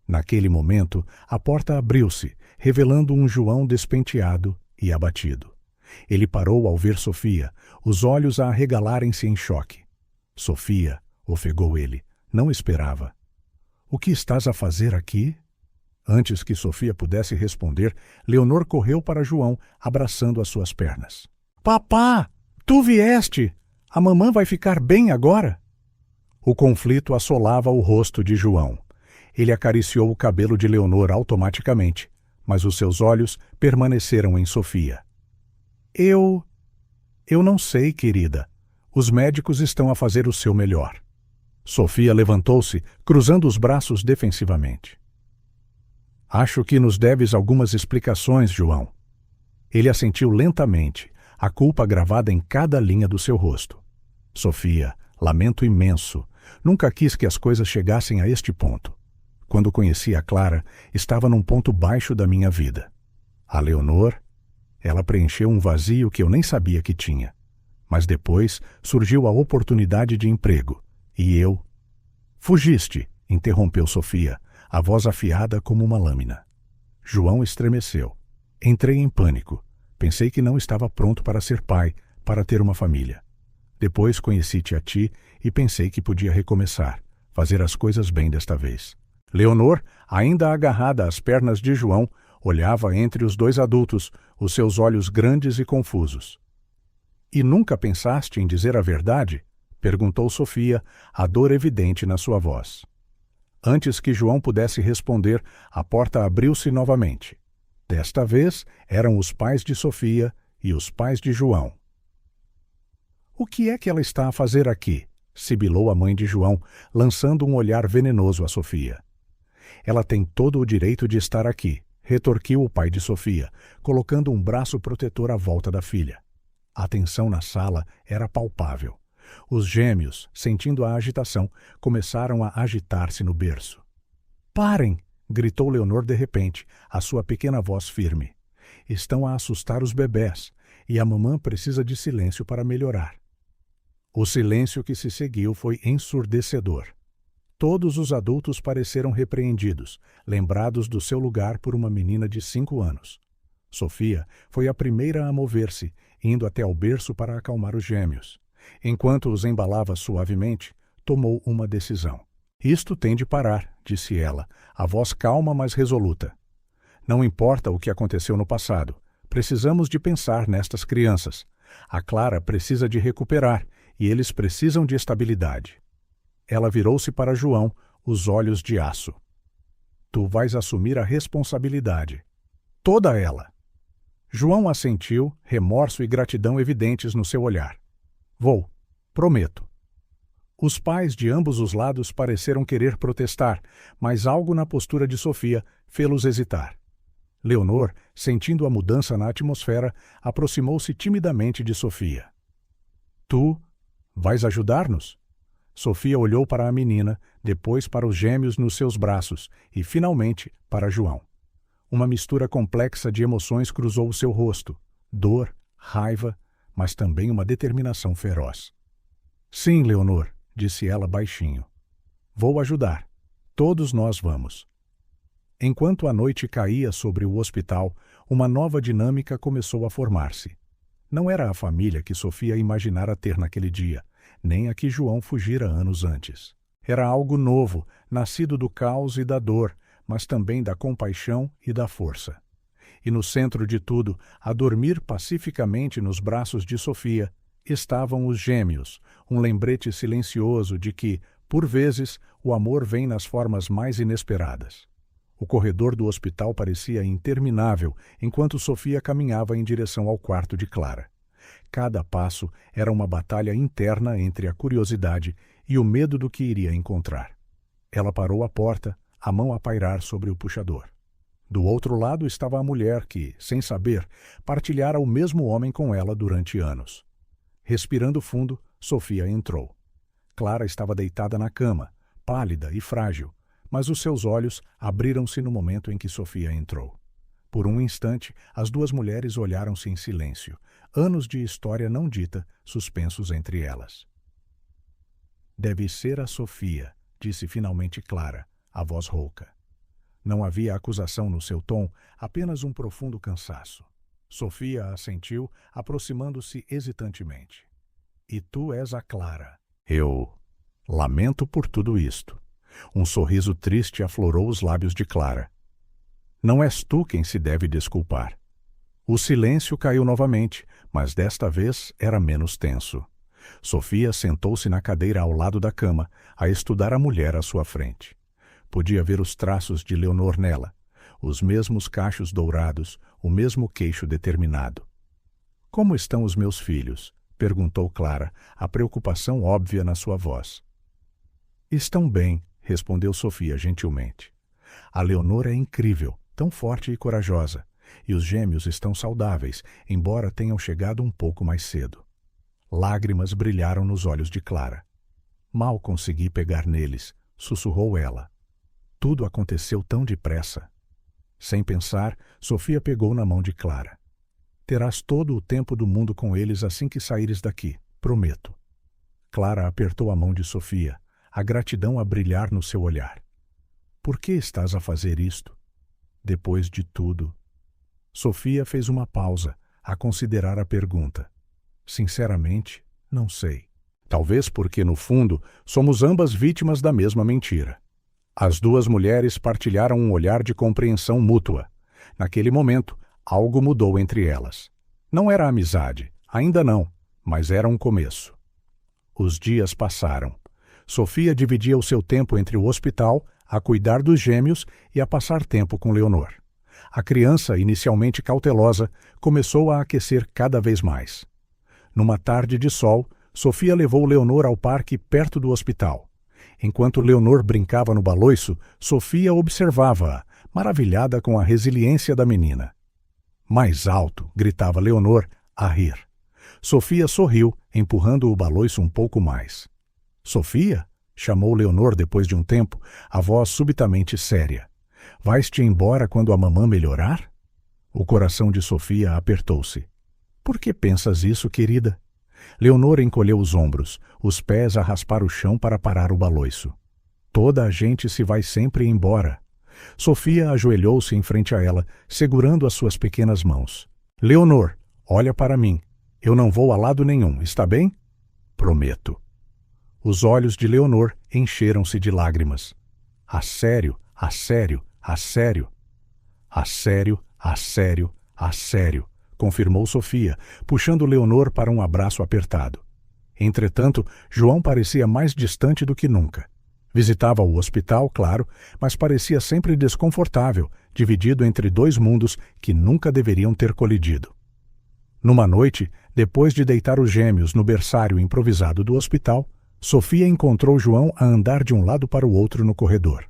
Speaker 1: Naquele momento, a porta abriu-se, revelando um João despenteado e abatido. Ele parou ao ver Sofia, os olhos a arregalarem-se em choque. Sofia, ofegou ele, não esperava. O que estás a fazer aqui? Antes que Sofia pudesse responder, Leonor correu para João, abraçando as suas pernas. Papá, tu vieste! A mamã vai ficar bem agora? O conflito assolava o rosto de João. Ele acariciou o cabelo de Leonor automaticamente, mas os seus olhos permaneceram em Sofia. Eu não sei, querida. Os médicos estão a fazer o seu melhor. Sofia levantou-se, cruzando os braços defensivamente. Acho que nos deves algumas explicações, João. Ele assentiu lentamente, a culpa gravada em cada linha do seu rosto. Sofia, lamento imenso. Nunca quis que as coisas chegassem a este ponto. Quando conheci a Clara, estava num ponto baixo da minha vida. A Leonor, ela preencheu um vazio que eu nem sabia que tinha. Mas depois surgiu a oportunidade de emprego. E eu... Fugiste, interrompeu Sofia, a voz afiada como uma lâmina. João estremeceu. Entrei em pânico. Pensei que não estava pronto para ser pai, para ter uma família. Depois conheci-te a ti e pensei que podia recomeçar, fazer as coisas bem desta vez. Leonor, ainda agarrada às pernas de João, olhava entre os dois adultos, os seus olhos grandes e confusos. E nunca pensaste em dizer a verdade? Perguntou Sofia, a dor evidente na sua voz. Antes que João pudesse responder, a porta abriu-se novamente. Desta vez, eram os pais de Sofia e os pais de João. O que é que ela está a fazer aqui? Sibilou a mãe de João, lançando um olhar venenoso a Sofia. Ela tem todo o direito de estar aqui, retorquiu o pai de Sofia, colocando um braço protetor à volta da filha. A tensão na sala era palpável. Os gêmeos, sentindo a agitação, começaram a agitar-se no berço. Parem! Gritou Leonor de repente, a sua pequena voz firme. Estão a assustar os bebés, e a mamã precisa de silêncio para melhorar. O silêncio que se seguiu foi ensurdecedor. Todos os adultos pareceram repreendidos, lembrados do seu lugar por uma menina de 5 anos. Sofia foi a primeira a mover-se, indo até ao berço para acalmar os gêmeos. Enquanto os embalava suavemente, tomou uma decisão. Isto tem de parar, disse ela, a voz calma mas resoluta. Não importa o que aconteceu no passado. Precisamos de pensar nestas crianças. A Clara precisa de recuperar e eles precisam de estabilidade. Ela virou-se para João, os olhos de aço. Tu vais assumir a responsabilidade. Toda ela. João assentiu, remorso e gratidão evidentes no seu olhar. Vou, prometo. Os pais de ambos os lados pareceram querer protestar, mas algo na postura de Sofia fê-los hesitar. Leonor, sentindo a mudança na atmosfera, aproximou-se timidamente de Sofia. Tu vais ajudar-nos? Sofia olhou para a menina, depois para os gêmeos nos seus braços e, finalmente, para João. Uma mistura complexa de emoções cruzou o seu rosto. Dor, raiva, mas também uma determinação feroz. Sim, Leonor, disse ela baixinho. Vou ajudar. Todos nós vamos. Enquanto a noite caía sobre o hospital, uma nova dinâmica começou a formar-se. Não era a família que Sofia imaginara ter naquele dia, nem a que João fugira anos antes. Era algo novo, nascido do caos e da dor, mas também da compaixão e da força. E no centro de tudo, a dormir pacificamente nos braços de Sofia, estavam os gêmeos, um lembrete silencioso de que, por vezes, o amor vem nas formas mais inesperadas. O corredor do hospital parecia interminável enquanto Sofia caminhava em direção ao quarto de Clara. Cada passo era uma batalha interna entre a curiosidade e o medo do que iria encontrar. Ela parou à porta, a mão a pairar sobre o puxador. Do outro lado estava a mulher que, sem saber, partilhara o mesmo homem com ela durante anos. Respirando fundo, Sofia entrou. Clara estava deitada na cama, pálida e frágil, mas os seus olhos abriram-se no momento em que Sofia entrou. Por um instante, as duas mulheres olharam-se em silêncio, anos de história não dita suspensos entre elas. Deve ser a Sofia, disse finalmente Clara, a voz rouca. Não havia acusação no seu tom, apenas um profundo cansaço. Sofia assentiu, aproximando-se hesitantemente. E tu és a Clara. Eu lamento por tudo isto. Um sorriso triste aflorou os lábios de Clara. Não és tu quem se deve desculpar. O silêncio caiu novamente, mas desta vez era menos tenso. Sofia sentou-se na cadeira ao lado da cama, a estudar a mulher à sua frente. Podia ver os traços de Leonor nela, os mesmos cachos dourados, o mesmo queixo determinado. — Como estão os meus filhos? Perguntou Clara, a preocupação óbvia na sua voz. — Estão bem, respondeu Sofia gentilmente. A Leonor é incrível, tão forte e corajosa, e os gêmeos estão saudáveis, embora tenham chegado um pouco mais cedo. Lágrimas brilharam nos olhos de Clara. Mal consegui pegar neles, sussurrou ela. Tudo aconteceu tão depressa. Sem pensar, Sofia pegou na mão de Clara. Terás todo o tempo do mundo com eles assim que saíres daqui, prometo. Clara apertou a mão de Sofia, a gratidão a brilhar no seu olhar. Por que estás a fazer isto? Depois de tudo. Sofia fez uma pausa, a considerar a pergunta. Sinceramente, não sei. Talvez porque, no fundo, somos ambas vítimas da mesma mentira. As duas mulheres partilharam um olhar de compreensão mútua. Naquele momento, algo mudou entre elas. Não era amizade, ainda não, mas era um começo. Os dias passaram. Sofia dividia o seu tempo entre o hospital, a cuidar dos gêmeos e a passar tempo com Leonor. A criança, inicialmente cautelosa, começou a aquecer cada vez mais. Numa tarde de sol, Sofia levou Leonor ao parque perto do hospital. Enquanto Leonor brincava no baloiço, Sofia observava-a, maravilhada com a resiliência da menina. Mais alto, gritava Leonor, a rir. Sofia sorriu, empurrando o baloiço um pouco mais. Sofia? Chamou Leonor depois de um tempo, a voz subitamente séria. Vais-te embora quando a mamã melhorar? O coração de Sofia apertou-se. Por que pensas isso, querida? Leonor encolheu os ombros, os pés a raspar o chão para parar o baloiço. Toda a gente se vai sempre embora. Sofia ajoelhou-se em frente a ela, segurando as suas pequenas mãos. Leonor, olha para mim. Eu não vou a lado nenhum, está bem? Prometo. Os olhos de Leonor encheram-se de lágrimas. A sério, a sério, a sério. A sério, a sério, a sério, confirmou Sofia, puxando Leonor para um abraço apertado. Entretanto, João parecia mais distante do que nunca. Visitava o hospital, claro, mas parecia sempre desconfortável, dividido entre dois mundos que nunca deveriam ter colidido. Numa noite, depois de deitar os gêmeos no berçário improvisado do hospital, Sofia encontrou João a andar de um lado para o outro no corredor.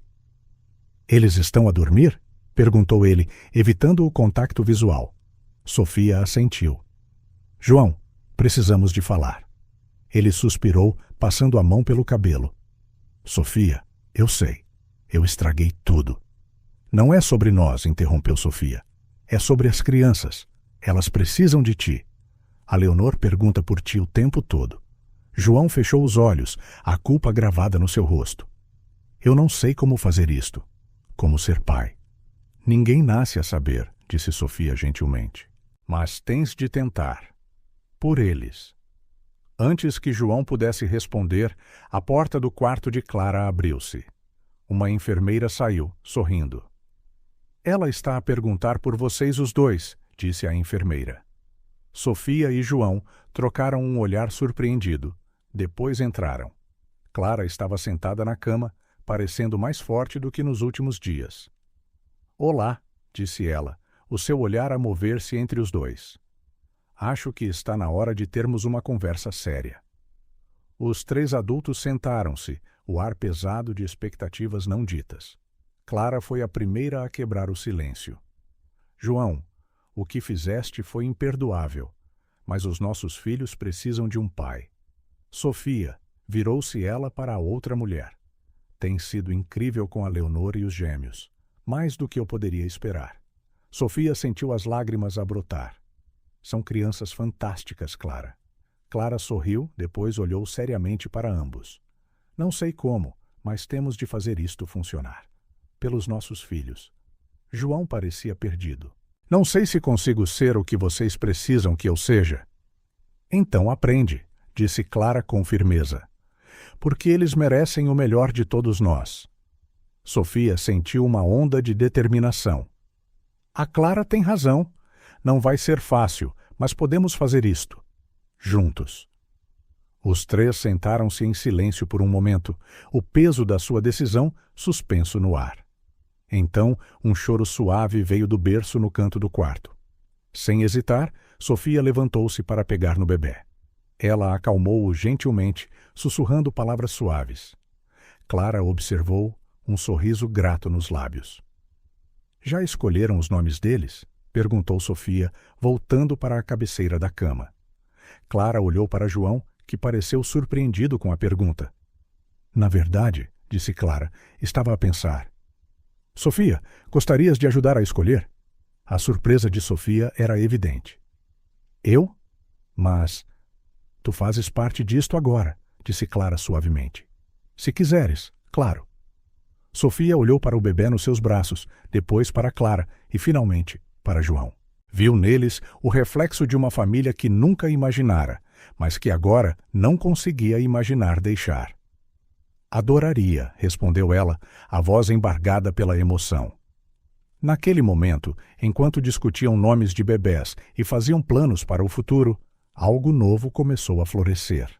Speaker 1: — Eles estão a dormir? Perguntou ele, evitando o contato visual. Sofia assentiu. — João, precisamos de falar. Ele suspirou, passando a mão pelo cabelo. — Sofia, eu sei. Eu estraguei tudo. — Não é sobre nós, interrompeu Sofia. É sobre as crianças. Elas precisam de ti. A Leonor pergunta por ti o tempo todo. João fechou os olhos, a culpa gravada no seu rosto. Eu não sei como fazer isto. Como ser pai. Ninguém nasce a saber, disse Sofia gentilmente. Mas tens de tentar. Por eles. Antes que João pudesse responder, a porta do quarto de Clara abriu-se. Uma enfermeira saiu, sorrindo. Ela está a perguntar por vocês os dois, disse a enfermeira. Sofia e João trocaram um olhar surpreendido. Depois entraram. Clara estava sentada na cama, parecendo mais forte do que nos últimos dias. Olá, disse ela, o seu olhar a mover-se entre os dois. Acho que está na hora de termos uma conversa séria. Os três adultos sentaram-se, o ar pesado de expectativas não ditas. Clara foi a primeira a quebrar o silêncio. João, o que fizeste foi imperdoável, mas os nossos filhos precisam de um pai. Sofia, virou-se ela para a outra mulher. Tem sido incrível com a Leonor e os gêmeos, mais do que eu poderia esperar. Sofia sentiu as lágrimas a brotar. São crianças fantásticas, Clara. Clara sorriu, depois olhou seriamente para ambos. Não sei como, mas temos de fazer isto funcionar. Pelos nossos filhos. João parecia perdido. Não sei se consigo ser o que vocês precisam que eu seja. Então aprende, disse Clara com firmeza. Porque eles merecem o melhor de todos nós. Sofia sentiu uma onda de determinação. A Clara tem razão. Não vai ser fácil, mas podemos fazer isto. Juntos. Os três sentaram-se em silêncio por um momento, o peso da sua decisão suspenso no ar. Então, um choro suave veio do berço no canto do quarto. Sem hesitar, Sofia levantou-se para pegar no bebê. Ela acalmou-o gentilmente, sussurrando palavras suaves. Clara observou, um sorriso grato nos lábios. Já escolheram os nomes deles? Perguntou Sofia, voltando para a cabeceira da cama. Clara olhou para João, que pareceu surpreendido com a pergunta. Na verdade, disse Clara, estava a pensar. Sofia, gostarias de ajudar a escolher? A surpresa de Sofia era evidente. Eu? Mas... Tu fazes parte disto agora, disse Clara suavemente. Se quiseres, claro. Sofia olhou para o bebê nos seus braços, depois para Clara e, finalmente, para João. Viu neles o reflexo de uma família que nunca imaginara, mas que agora não conseguia imaginar deixar. Adoraria, respondeu ela, a voz embargada pela emoção. Naquele momento, enquanto discutiam nomes de bebés e faziam planos para o futuro, algo novo começou a florescer.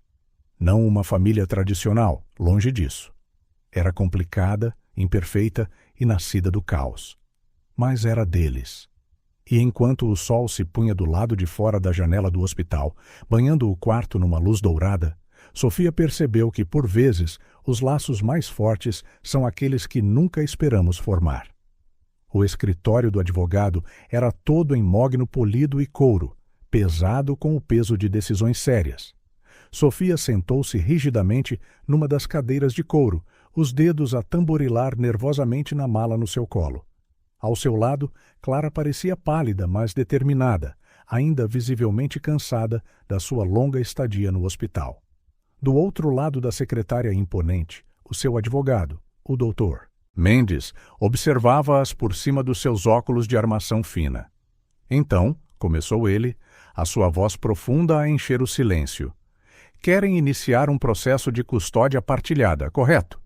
Speaker 1: Não uma família tradicional, longe disso. Era complicada, imperfeita e nascida do caos. Mas era deles. E enquanto o sol se punha do lado de fora da janela do hospital, banhando o quarto numa luz dourada, Sofia percebeu que, por vezes, os laços mais fortes são aqueles que nunca esperamos formar. O escritório do advogado era todo em mogno polido e couro, pesado com o peso de decisões sérias. Sofia sentou-se rigidamente numa das cadeiras de couro, os dedos a tamborilar nervosamente na mala no seu colo. Ao seu lado, Clara parecia pálida, mas determinada, ainda visivelmente cansada da sua longa estadia no hospital. Do outro lado da secretária imponente, o seu advogado, o doutor. Mendes observava-as por cima dos seus óculos de armação fina. Então, começou ele, a sua voz profunda a encher o silêncio. Querem iniciar um processo de custódia partilhada, correto?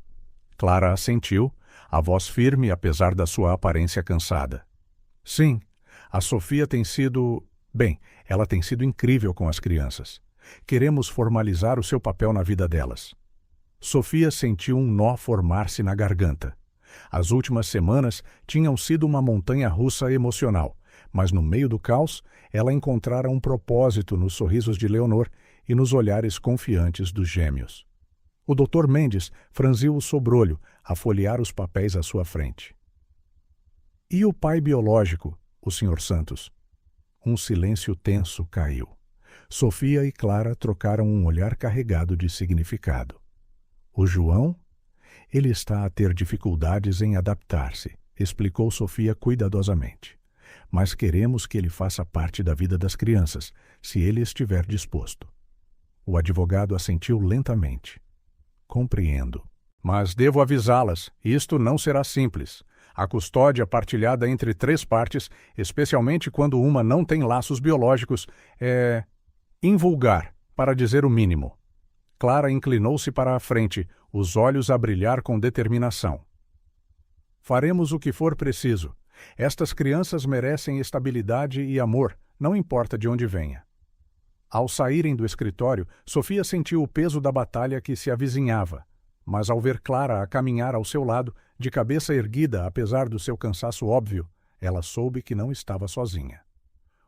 Speaker 1: Clara assentiu, a voz firme apesar da sua aparência cansada. Sim, a Sofia tem sido... Bem, ela tem sido incrível com as crianças. Queremos formalizar o seu papel na vida delas. Sofia sentiu um nó formar-se na garganta. As últimas semanas tinham sido uma montanha-russa emocional, mas no meio do caos, ela encontrara um propósito nos sorrisos de Leonor e nos olhares confiantes dos gêmeos. O Dr. Mendes franziu o sobrolho a folhear os papéis à sua frente. E o pai biológico, o Sr. Santos? Um silêncio tenso caiu. Sofia e Clara trocaram um olhar carregado de significado. O João? Ele está a ter dificuldades em adaptar-se, explicou Sofia cuidadosamente. Mas queremos que ele faça parte da vida das crianças, se ele estiver disposto. O advogado assentiu lentamente. Compreendo. Mas devo avisá-las, isto não será simples. A custódia partilhada entre 3 partes, especialmente quando uma não tem laços biológicos, é invulgar, para dizer o mínimo. Clara inclinou-se para a frente, os olhos a brilhar com determinação. Faremos o que for preciso. Estas crianças merecem estabilidade e amor, não importa de onde venha. Ao saírem do escritório, Sofia sentiu o peso da batalha que se avizinhava, mas ao ver Clara a caminhar ao seu lado, de cabeça erguida apesar do seu cansaço óbvio, ela soube que não estava sozinha.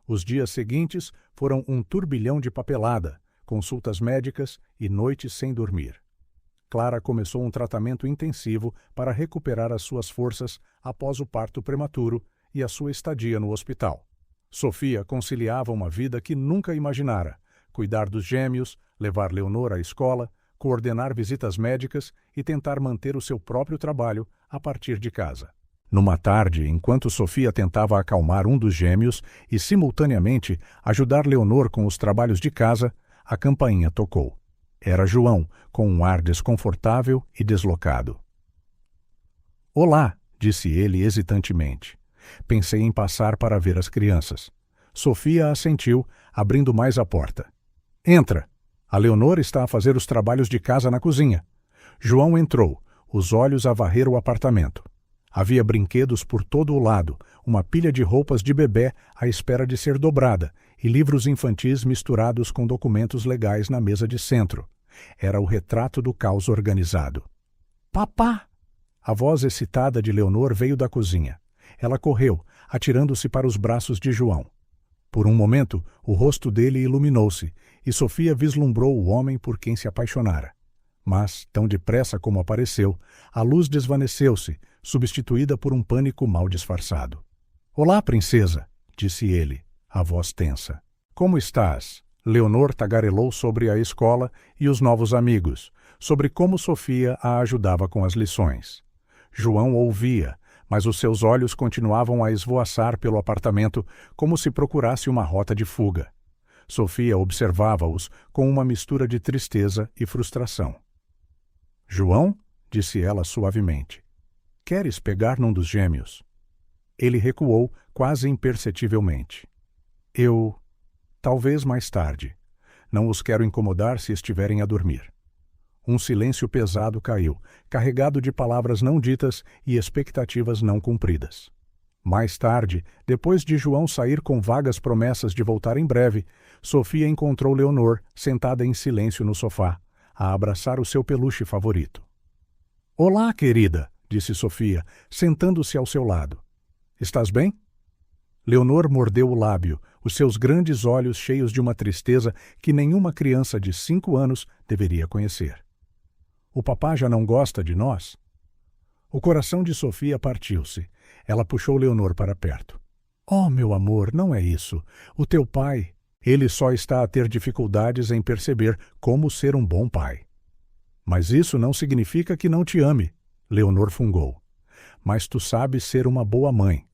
Speaker 1: Os dias seguintes foram um turbilhão de papelada, consultas médicas e noites sem dormir. Clara começou um tratamento intensivo para recuperar as suas forças após o parto prematuro e a sua estadia no hospital. Sofia conciliava uma vida que nunca imaginara: cuidar dos gêmeos, levar Leonor à escola, coordenar visitas médicas e tentar manter o seu próprio trabalho a partir de casa. Numa tarde, enquanto Sofia tentava acalmar um dos gêmeos e, simultaneamente, ajudar Leonor com os trabalhos de casa, a campainha tocou. Era João, com um ar desconfortável e deslocado. "Olá", disse ele hesitantemente. Pensei em passar para ver as crianças. Sofia assentiu, abrindo mais a porta. "Entra. A Leonor está a fazer os trabalhos de casa na cozinha." João entrou, os olhos a varrer o apartamento. Havia brinquedos por todo o lado, uma pilha de roupas de bebê à espera de ser dobrada e livros infantis misturados com documentos legais na mesa de centro. Era o retrato do caos organizado. "Papá!" A voz excitada de Leonor veio da cozinha. Ela correu, atirando-se para os braços de João. Por um momento, o rosto dele iluminou-se, e Sofia vislumbrou o homem por quem se apaixonara. Mas, tão depressa como apareceu, a luz desvaneceu-se, substituída por um pânico mal disfarçado. "Olá, princesa", disse ele, a voz tensa. "Como estás?" Leonor tagarelou sobre a escola e os novos amigos, sobre como Sofia a ajudava com as lições. João ouvia, mas os seus olhos continuavam a esvoaçar pelo apartamento como se procurasse uma rota de fuga. Sofia observava-os com uma mistura de tristeza e frustração. "João?", disse ela suavemente. "Queres pegar num dos gêmeos?" Ele recuou quase imperceptivelmente. Talvez mais tarde. Não os quero incomodar se estiverem a dormir." Um silêncio pesado caiu, carregado de palavras não ditas e expectativas não cumpridas. Mais tarde, depois de João sair com vagas promessas de voltar em breve, Sofia encontrou Leonor sentada em silêncio no sofá, a abraçar o seu peluche favorito. "Olá, querida", disse Sofia, sentando-se ao seu lado. "Estás bem?" Leonor mordeu o lábio, os seus grandes olhos cheios de uma tristeza que nenhuma criança de 5 anos deveria conhecer. "O papá já não gosta de nós?" O coração de Sofia partiu-se. Ela puxou Leonor para perto. "Oh, meu amor, não é isso. O teu pai, ele só está a ter dificuldades em perceber como ser um bom pai." "Mas isso não significa que não te ame", Leonor fungou. "Mas tu sabes ser uma boa mãe.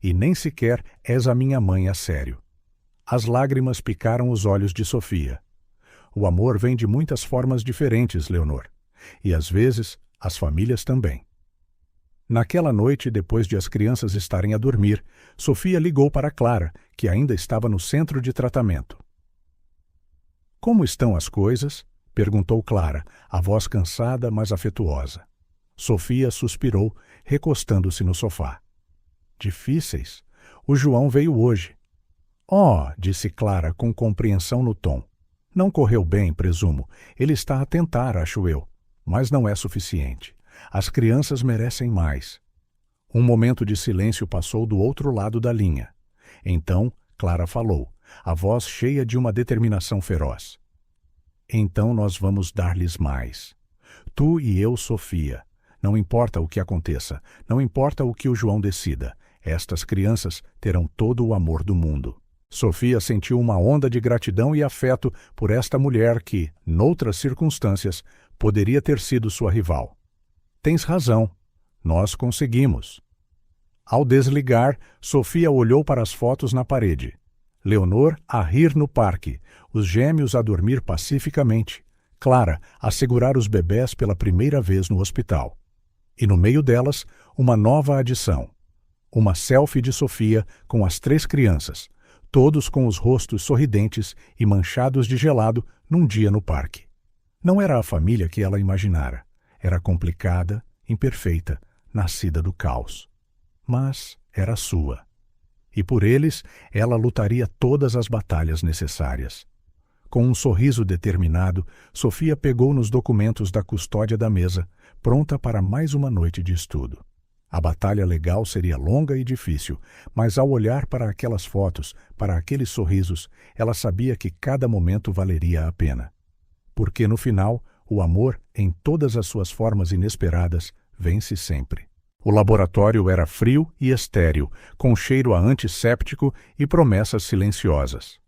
Speaker 1: E nem sequer és a minha mãe a sério." As lágrimas picaram os olhos de Sofia. "O amor vem de muitas formas diferentes, Leonor. E às vezes, as famílias também." Naquela noite, depois de as crianças estarem a dormir, Sofia ligou para Clara, que ainda estava no centro de tratamento. "Como estão as coisas?", perguntou Clara, a voz cansada, mas afetuosa. Sofia suspirou, recostando-se no sofá. "Difíceis. O João veio hoje." "Oh", disse Clara com compreensão no tom. "Não correu bem, presumo. Ele está a tentar, acho eu. Mas não é suficiente. As crianças merecem mais." Um momento de silêncio passou do outro lado da linha. Então, Clara falou, a voz cheia de uma determinação feroz. "Então nós vamos dar-lhes mais. Tu e eu, Sofia. Não importa o que aconteça, não importa o que o João decida. Estas crianças terão todo o amor do mundo." Sofia sentiu uma onda de gratidão e afeto por esta mulher que, noutras circunstâncias, poderia ter sido sua rival. "Tens razão. Nós conseguimos." Ao desligar, Sofia olhou para as fotos na parede. Leonor a rir no parque, os gêmeos a dormir pacificamente, Clara a segurar os bebés pela primeira vez no hospital. E no meio delas, uma nova adição. Uma selfie de Sofia com as 3 crianças, todos com os rostos sorridentes e manchados de gelado num dia no parque. Não era a família que ela imaginara. Era complicada, imperfeita, nascida do caos. Mas era sua. E por eles, ela lutaria todas as batalhas necessárias. Com um sorriso determinado, Sofia pegou nos documentos da custódia da mesa, pronta para mais uma noite de estudo. A batalha legal seria longa e difícil, mas ao olhar para aquelas fotos, para aqueles sorrisos, ela sabia que cada momento valeria a pena. Porque no final, o amor, em todas as suas formas inesperadas, vence sempre. O laboratório era frio e estéril, com cheiro a antisséptico e promessas silenciosas.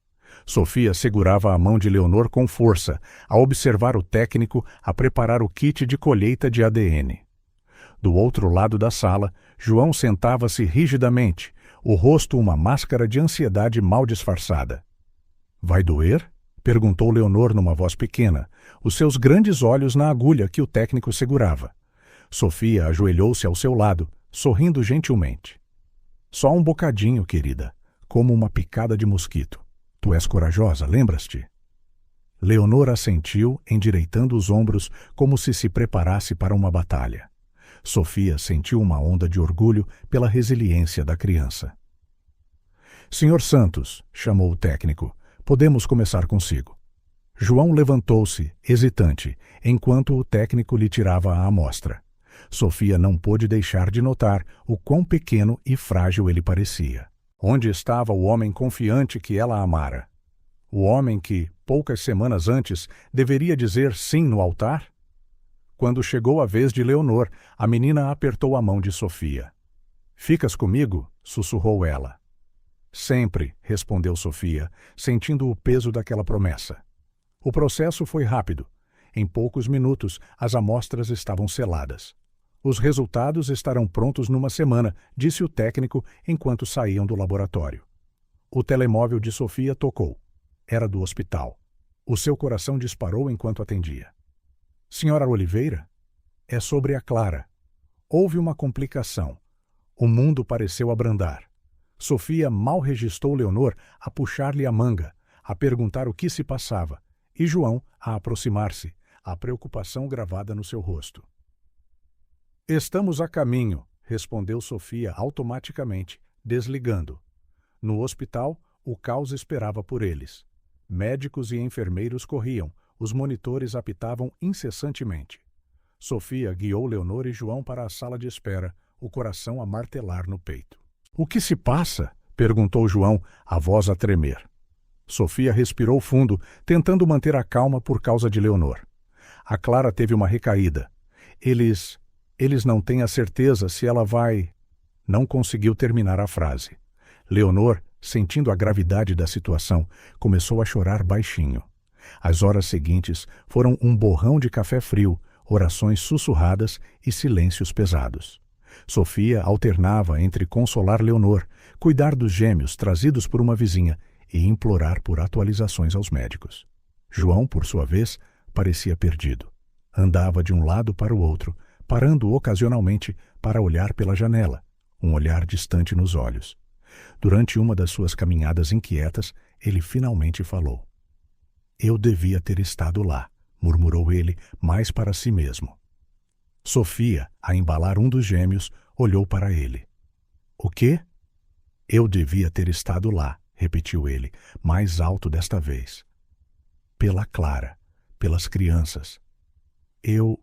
Speaker 1: Sofia segurava a mão de Leonor com força, a observar o técnico a preparar o kit de colheita de ADN. Do outro lado da sala, João sentava-se rigidamente, o rosto uma máscara de ansiedade mal disfarçada. — Vai doer? — perguntou Leonor numa voz pequena, os seus grandes olhos na agulha que o técnico segurava. Sofia ajoelhou-se ao seu lado, sorrindo gentilmente. — Só um bocadinho, querida, como uma picada de mosquito. Tu és corajosa, lembras-te? Leonor assentiu, endireitando os ombros como se preparasse para uma batalha. Sofia sentiu uma onda de orgulho pela resiliência da criança. — Senhor Santos, chamou o técnico, podemos começar consigo. João levantou-se, hesitante, enquanto o técnico lhe tirava a amostra. Sofia não pôde deixar de notar o quão pequeno e frágil ele parecia. Onde estava o homem confiante que ela amara? O homem que, poucas semanas antes, deveria dizer sim no altar? Quando chegou a vez de Leonor, a menina apertou a mão de Sofia. — Ficas comigo? — sussurrou ela. — Sempre, respondeu Sofia, sentindo o peso daquela promessa. O processo foi rápido. Em poucos minutos, as amostras estavam seladas. Os resultados estarão prontos numa semana, disse o técnico enquanto saíam do laboratório. O telemóvel de Sofia tocou. Era do hospital. O seu coração disparou enquanto atendia. — Senhora Oliveira? É sobre a Clara. Houve uma complicação. O mundo pareceu abrandar. Sofia mal registou Leonor a puxar-lhe a manga, a perguntar o que se passava, e João a aproximar-se, a preocupação gravada no seu rosto. — Estamos a caminho, respondeu Sofia automaticamente, desligando. No hospital, o caos esperava por eles. Médicos e enfermeiros corriam, os monitores apitavam incessantemente. Sofia guiou Leonor e João para a sala de espera, o coração a martelar no peito. — O que se passa? — perguntou João, a voz a tremer. Sofia respirou fundo, tentando manter a calma por causa de Leonor. A Clara teve uma recaída. Eles não têm a certeza se ela vai... Não conseguiu terminar a frase. Leonor, sentindo a gravidade da situação, começou a chorar baixinho. As horas seguintes foram um borrão de café frio, orações sussurradas e silêncios pesados. Sofia alternava entre consolar Leonor, cuidar dos gêmeos trazidos por uma vizinha e implorar por atualizações aos médicos. João, por sua vez, parecia perdido. Andava de um lado para o outro, parando ocasionalmente para olhar pela janela, um olhar distante nos olhos. Durante uma das suas caminhadas inquietas, ele finalmente falou. — Eu devia ter estado lá, murmurou ele, mais para si mesmo. Sofia, a embalar um dos gêmeos, olhou para ele. — O quê? — Eu devia ter estado lá, repetiu ele, mais alto desta vez. — Pela Clara, pelas crianças. Eu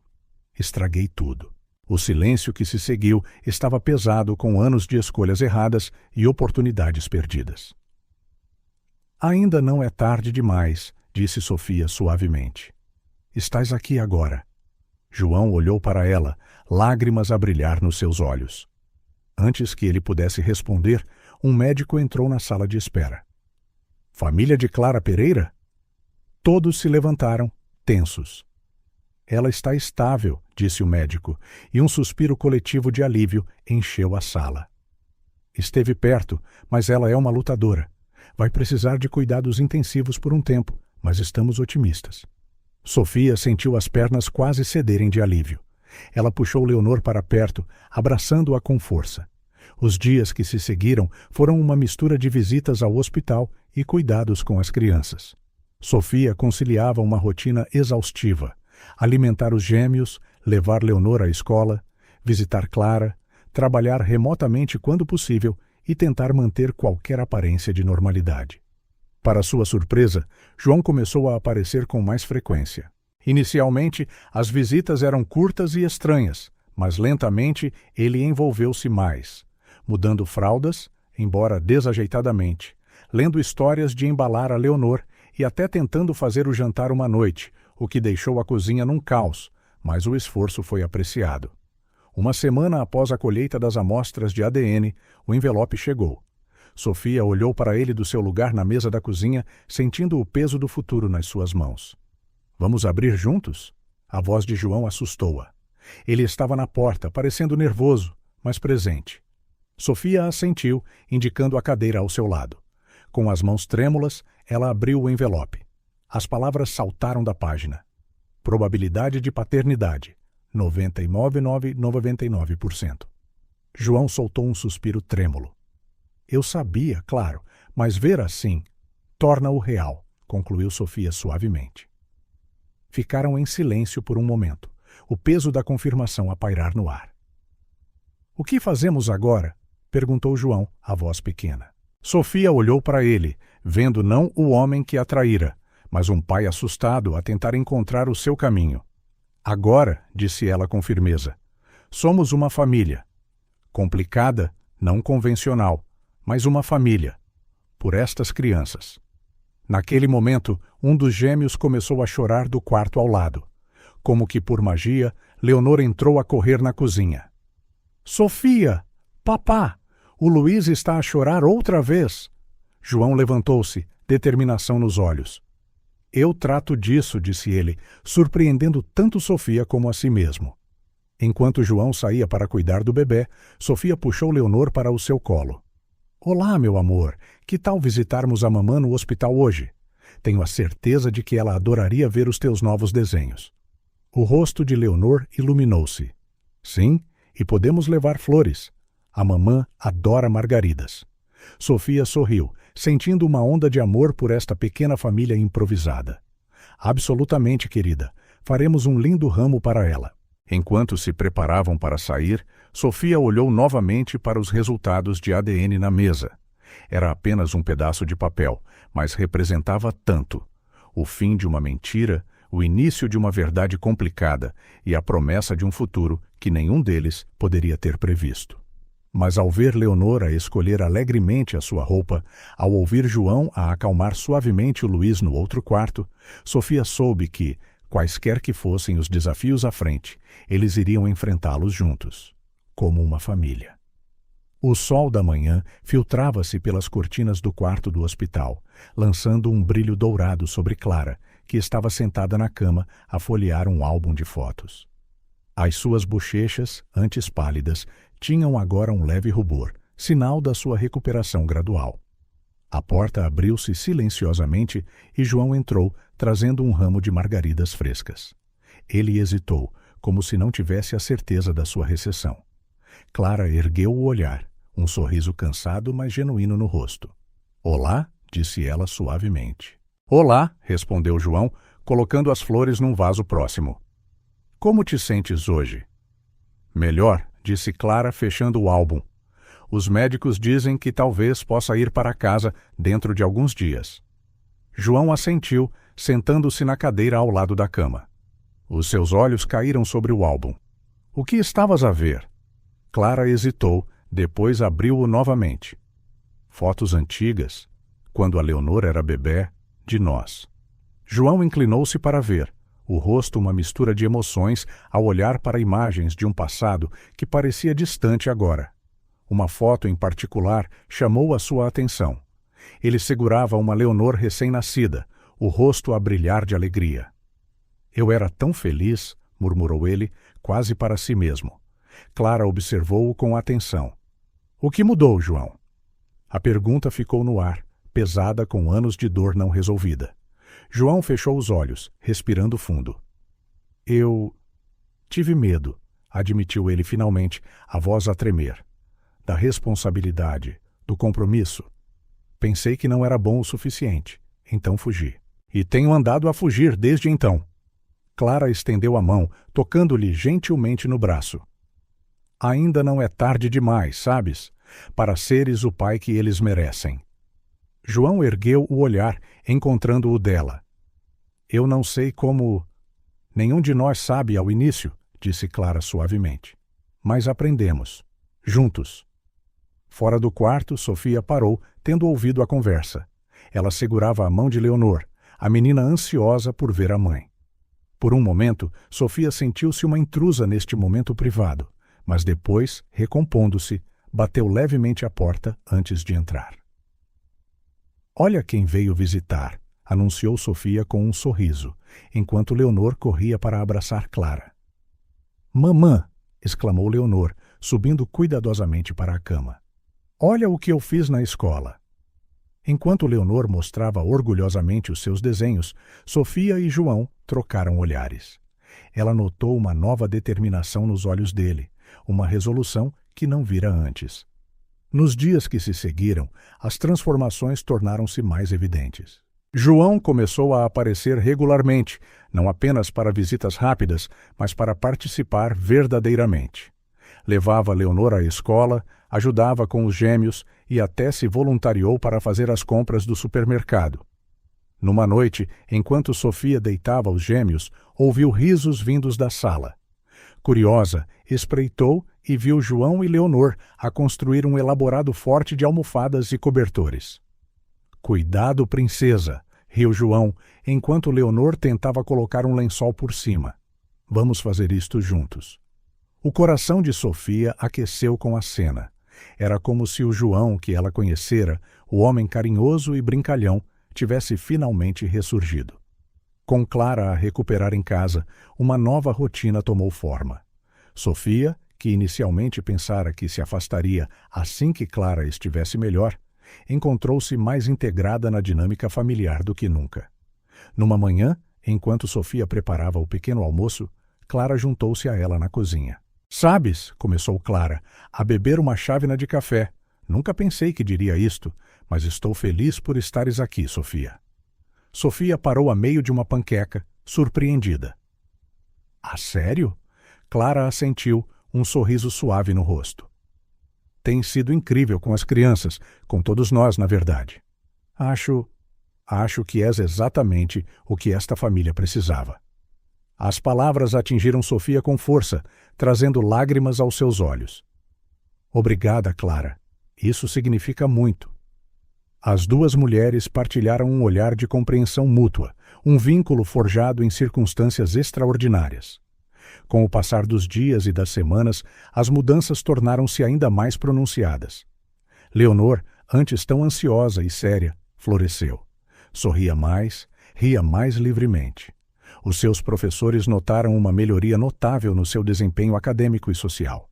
Speaker 1: estraguei tudo. O silêncio que se seguiu estava pesado com anos de escolhas erradas e oportunidades perdidas. — Ainda não é tarde demais, disse Sofia suavemente. — Estás aqui agora. João olhou para ela, lágrimas a brilhar nos seus olhos. Antes que ele pudesse responder, um médico entrou na sala de espera. — Família de Clara Pereira? Todos se levantaram, tensos. — Ela está estável, disse o médico, e um suspiro coletivo de alívio encheu a sala. Esteve perto, mas ela é uma lutadora. Vai precisar de cuidados intensivos por um tempo, mas estamos otimistas. Sofia sentiu as pernas quase cederem de alívio. Ela puxou Leonor para perto, abraçando-a com força. Os dias que se seguiram foram uma mistura de visitas ao hospital e cuidados com as crianças. Sofia conciliava uma rotina exaustiva: alimentar os gêmeos, levar Leonor à escola, visitar Clara, trabalhar remotamente quando possível e tentar manter qualquer aparência de normalidade. Para sua surpresa, João começou a aparecer com mais frequência. Inicialmente, as visitas eram curtas e estranhas, mas lentamente ele envolveu-se mais, mudando fraldas, embora desajeitadamente, lendo histórias de embalar a Leonor e até tentando fazer o jantar uma noite, o que deixou a cozinha num caos, mas o esforço foi apreciado. Uma semana após a colheita das amostras de ADN, o envelope chegou. Sofia olhou para ele do seu lugar na mesa da cozinha, sentindo o peso do futuro nas suas mãos. "Vamos abrir juntos?" A voz de João assustou-a. Ele estava na porta, parecendo nervoso, mas presente. Sofia assentiu, indicando a cadeira ao seu lado. Com as mãos trêmulas, ela abriu o envelope. As palavras saltaram da página. Probabilidade de paternidade: 99,99%. João soltou um suspiro trêmulo. "Eu sabia, claro, mas ver assim torna-o real", concluiu Sofia suavemente. Ficaram em silêncio por um momento, o peso da confirmação a pairar no ar. "O que fazemos agora?" perguntou João, a voz pequena. Sofia olhou para ele, vendo não o homem que a traíra, mas um pai assustado a tentar encontrar o seu caminho. "Agora", disse ela com firmeza, "somos uma família. Complicada, não convencional, mas uma família. Por estas crianças." Naquele momento, um dos gêmeos começou a chorar do quarto ao lado. Como que por magia, Leonor entrou a correr na cozinha. "Sofia! Papá! O Luiz está a chorar outra vez!" João levantou-se, determinação nos olhos. "Eu trato disso", disse ele, surpreendendo tanto Sofia como a si mesmo. Enquanto João saía para cuidar do bebê, Sofia puxou Leonor para o seu colo. "Olá, meu amor. Que tal visitarmos a mamã no hospital hoje? Tenho a certeza de que ela adoraria ver os teus novos desenhos." O rosto de Leonor iluminou-se. "Sim, e podemos levar flores. A mamã adora margaridas." Sofia sorriu, sentindo uma onda de amor por esta pequena família improvisada. "Absolutamente, querida. Faremos um lindo ramo para ela." Enquanto se preparavam para sair, Sofia olhou novamente para os resultados de ADN na mesa. Era apenas um pedaço de papel, mas representava tanto: o fim de uma mentira, o início de uma verdade complicada e a promessa de um futuro que nenhum deles poderia ter previsto. Mas ao ver Leonor a escolher alegremente a sua roupa, ao ouvir João a acalmar suavemente o Luiz no outro quarto, Sofia soube que, quaisquer que fossem os desafios à frente, eles iriam enfrentá-los juntos, como uma família. O sol da manhã filtrava-se pelas cortinas do quarto do hospital, lançando um brilho dourado sobre Clara, que estava sentada na cama a folhear um álbum de fotos. As suas bochechas, antes pálidas, tinham agora um leve rubor, sinal da sua recuperação gradual. A porta abriu-se silenciosamente e João entrou, trazendo um ramo de margaridas frescas. Ele hesitou, como se não tivesse a certeza da sua recepção. Clara ergueu o olhar, um sorriso cansado, mas genuíno no rosto. "Olá", disse ela suavemente. "Olá", respondeu João, colocando as flores num vaso próximo. "Como te sentes hoje?" "Melhor", disse Clara, fechando o álbum. "Os médicos dizem que talvez possa ir para casa dentro de alguns dias." João assentiu, sentando-se na cadeira ao lado da cama. Os seus olhos caíram sobre o álbum. "O que estavas a ver?" Clara hesitou, depois abriu-o novamente. "Fotos antigas, quando a Leonor era bebê, de nós." João inclinou-se para ver, o rosto uma mistura de emoções ao olhar para imagens de um passado que parecia distante agora. Uma foto em particular chamou a sua atenção. Ele segurava uma Leonor recém-nascida, o rosto a brilhar de alegria. "Eu era tão feliz", murmurou ele, quase para si mesmo. Clara observou-o com atenção. "O que mudou, João?" A pergunta ficou no ar, pesada com anos de dor não resolvida. João fechou os olhos, respirando fundo. "Eu tive medo", admitiu ele finalmente, a voz a tremer. da responsabilidade, do compromisso. Pensei que não era bom o suficiente, então fugi. E tenho andado a fugir desde então. Clara estendeu a mão, tocando-lhe gentilmente no braço. Ainda não é tarde demais, sabes, para seres o pai que eles merecem. João ergueu o olhar, encontrando o dela. Eu não sei como... Nenhum de nós sabe ao início, disse Clara suavemente. Mas aprendemos. Juntos. Fora do quarto, Sofia parou, tendo ouvido a conversa. Ela segurava a mão de Leonor, a menina ansiosa por ver a mãe. Por um momento, Sofia sentiu-se uma intrusa neste momento privado, mas depois, recompondo-se, bateu levemente a porta antes de entrar. Olha quem veio visitar, anunciou Sofia com um sorriso, enquanto Leonor corria para abraçar Clara. Mamã! Exclamou Leonor, subindo cuidadosamente para a cama. Olha o que eu fiz na escola. Enquanto Leonor mostrava orgulhosamente os seus desenhos, Sofia e João trocaram olhares. Ela notou uma nova determinação nos olhos dele, uma resolução que não vira antes. Nos dias que se seguiram, as transformações tornaram-se mais evidentes. João começou a aparecer regularmente, não apenas para visitas rápidas, mas para participar verdadeiramente. Levava Leonor à escola, ajudava com os gêmeos e até se voluntariou para fazer as compras do supermercado. Numa noite, enquanto Sofia deitava os gêmeos, ouviu risos vindos da sala. Curiosa, espreitou e viu João e Leonor a construir um elaborado forte de almofadas e cobertores. Cuidado, princesa, riu João, enquanto Leonor tentava colocar um lençol por cima. Vamos fazer isto juntos. O coração de Sofia aqueceu com a cena. Era como se o João que ela conhecera, o homem carinhoso e brincalhão, tivesse finalmente ressurgido. Com Clara a recuperar em casa, uma nova rotina tomou forma. Sofia, que inicialmente pensara que se afastaria assim que Clara estivesse melhor, encontrou-se mais integrada na dinâmica familiar do que nunca. Numa manhã, enquanto Sofia preparava o pequeno almoço, Clara juntou-se a ela na cozinha. Sabes, começou Clara, a beber uma chávena de café. Nunca pensei que diria isto, mas estou feliz por estares aqui, Sofia. Sofia parou a meio de uma panqueca, surpreendida. Ah, sério? Clara assentiu, um sorriso suave no rosto. Tem sido incrível com as crianças, com todos nós, na verdade. Acho que és exatamente o que esta família precisava. As palavras atingiram Sofia com força, trazendo lágrimas aos seus olhos. Obrigada, Clara. Isso significa muito. As duas mulheres partilharam um olhar de compreensão mútua, um vínculo forjado em circunstâncias extraordinárias. Com o passar dos dias e das semanas, as mudanças tornaram-se ainda mais pronunciadas. Leonor, antes tão ansiosa e séria, floresceu. Sorria mais, ria mais livremente. Os seus professores notaram uma melhoria notável no seu desempenho acadêmico e social.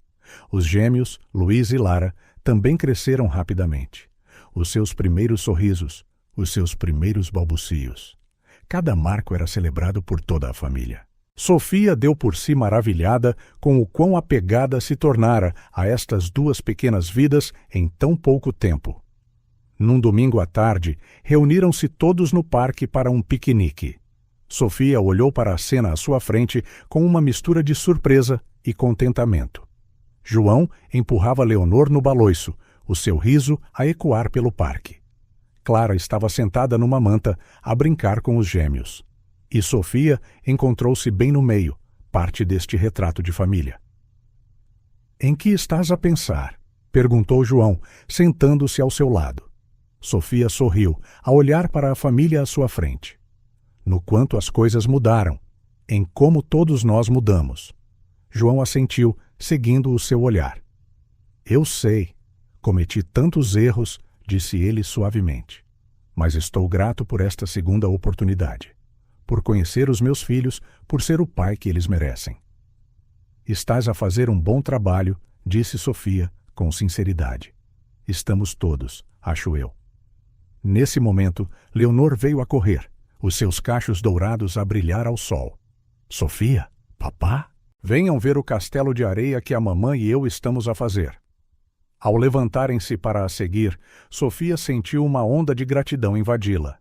Speaker 1: Os gêmeos, Luiz e Lara, também cresceram rapidamente. Os seus primeiros sorrisos, os seus primeiros balbucios. Cada marco era celebrado por toda a família. Sofia deu por si maravilhada com o quão apegada se tornara a estas duas pequenas vidas em tão pouco tempo. Num domingo à tarde, reuniram-se todos no parque para um piquenique. Sofia olhou para a cena à sua frente com uma mistura de surpresa e contentamento. João empurrava Leonor no baloiço, o seu riso a ecoar pelo parque. Clara estava sentada numa manta, a brincar com os gêmeos. E Sofia encontrou-se bem no meio, parte deste retrato de família. Em que estás a pensar? Perguntou João, sentando-se ao seu lado. Sofia sorriu, a olhar para a família à sua frente. No quanto as coisas mudaram, em como todos nós mudamos. João assentiu, seguindo o seu olhar. Eu sei, cometi tantos erros, disse ele suavemente. Mas estou grato por esta segunda oportunidade. Por conhecer os meus filhos, por ser o pai que eles merecem. Estás a fazer um bom trabalho, disse Sofia, com sinceridade. Estamos todos, acho eu. Nesse momento, Leonor veio a correr, os seus cachos dourados a brilhar ao sol. Sofia? Papá? Venham ver o castelo de areia que a mamãe e eu estamos a fazer. Ao levantarem-se para a seguir, Sofia sentiu uma onda de gratidão invadi-la.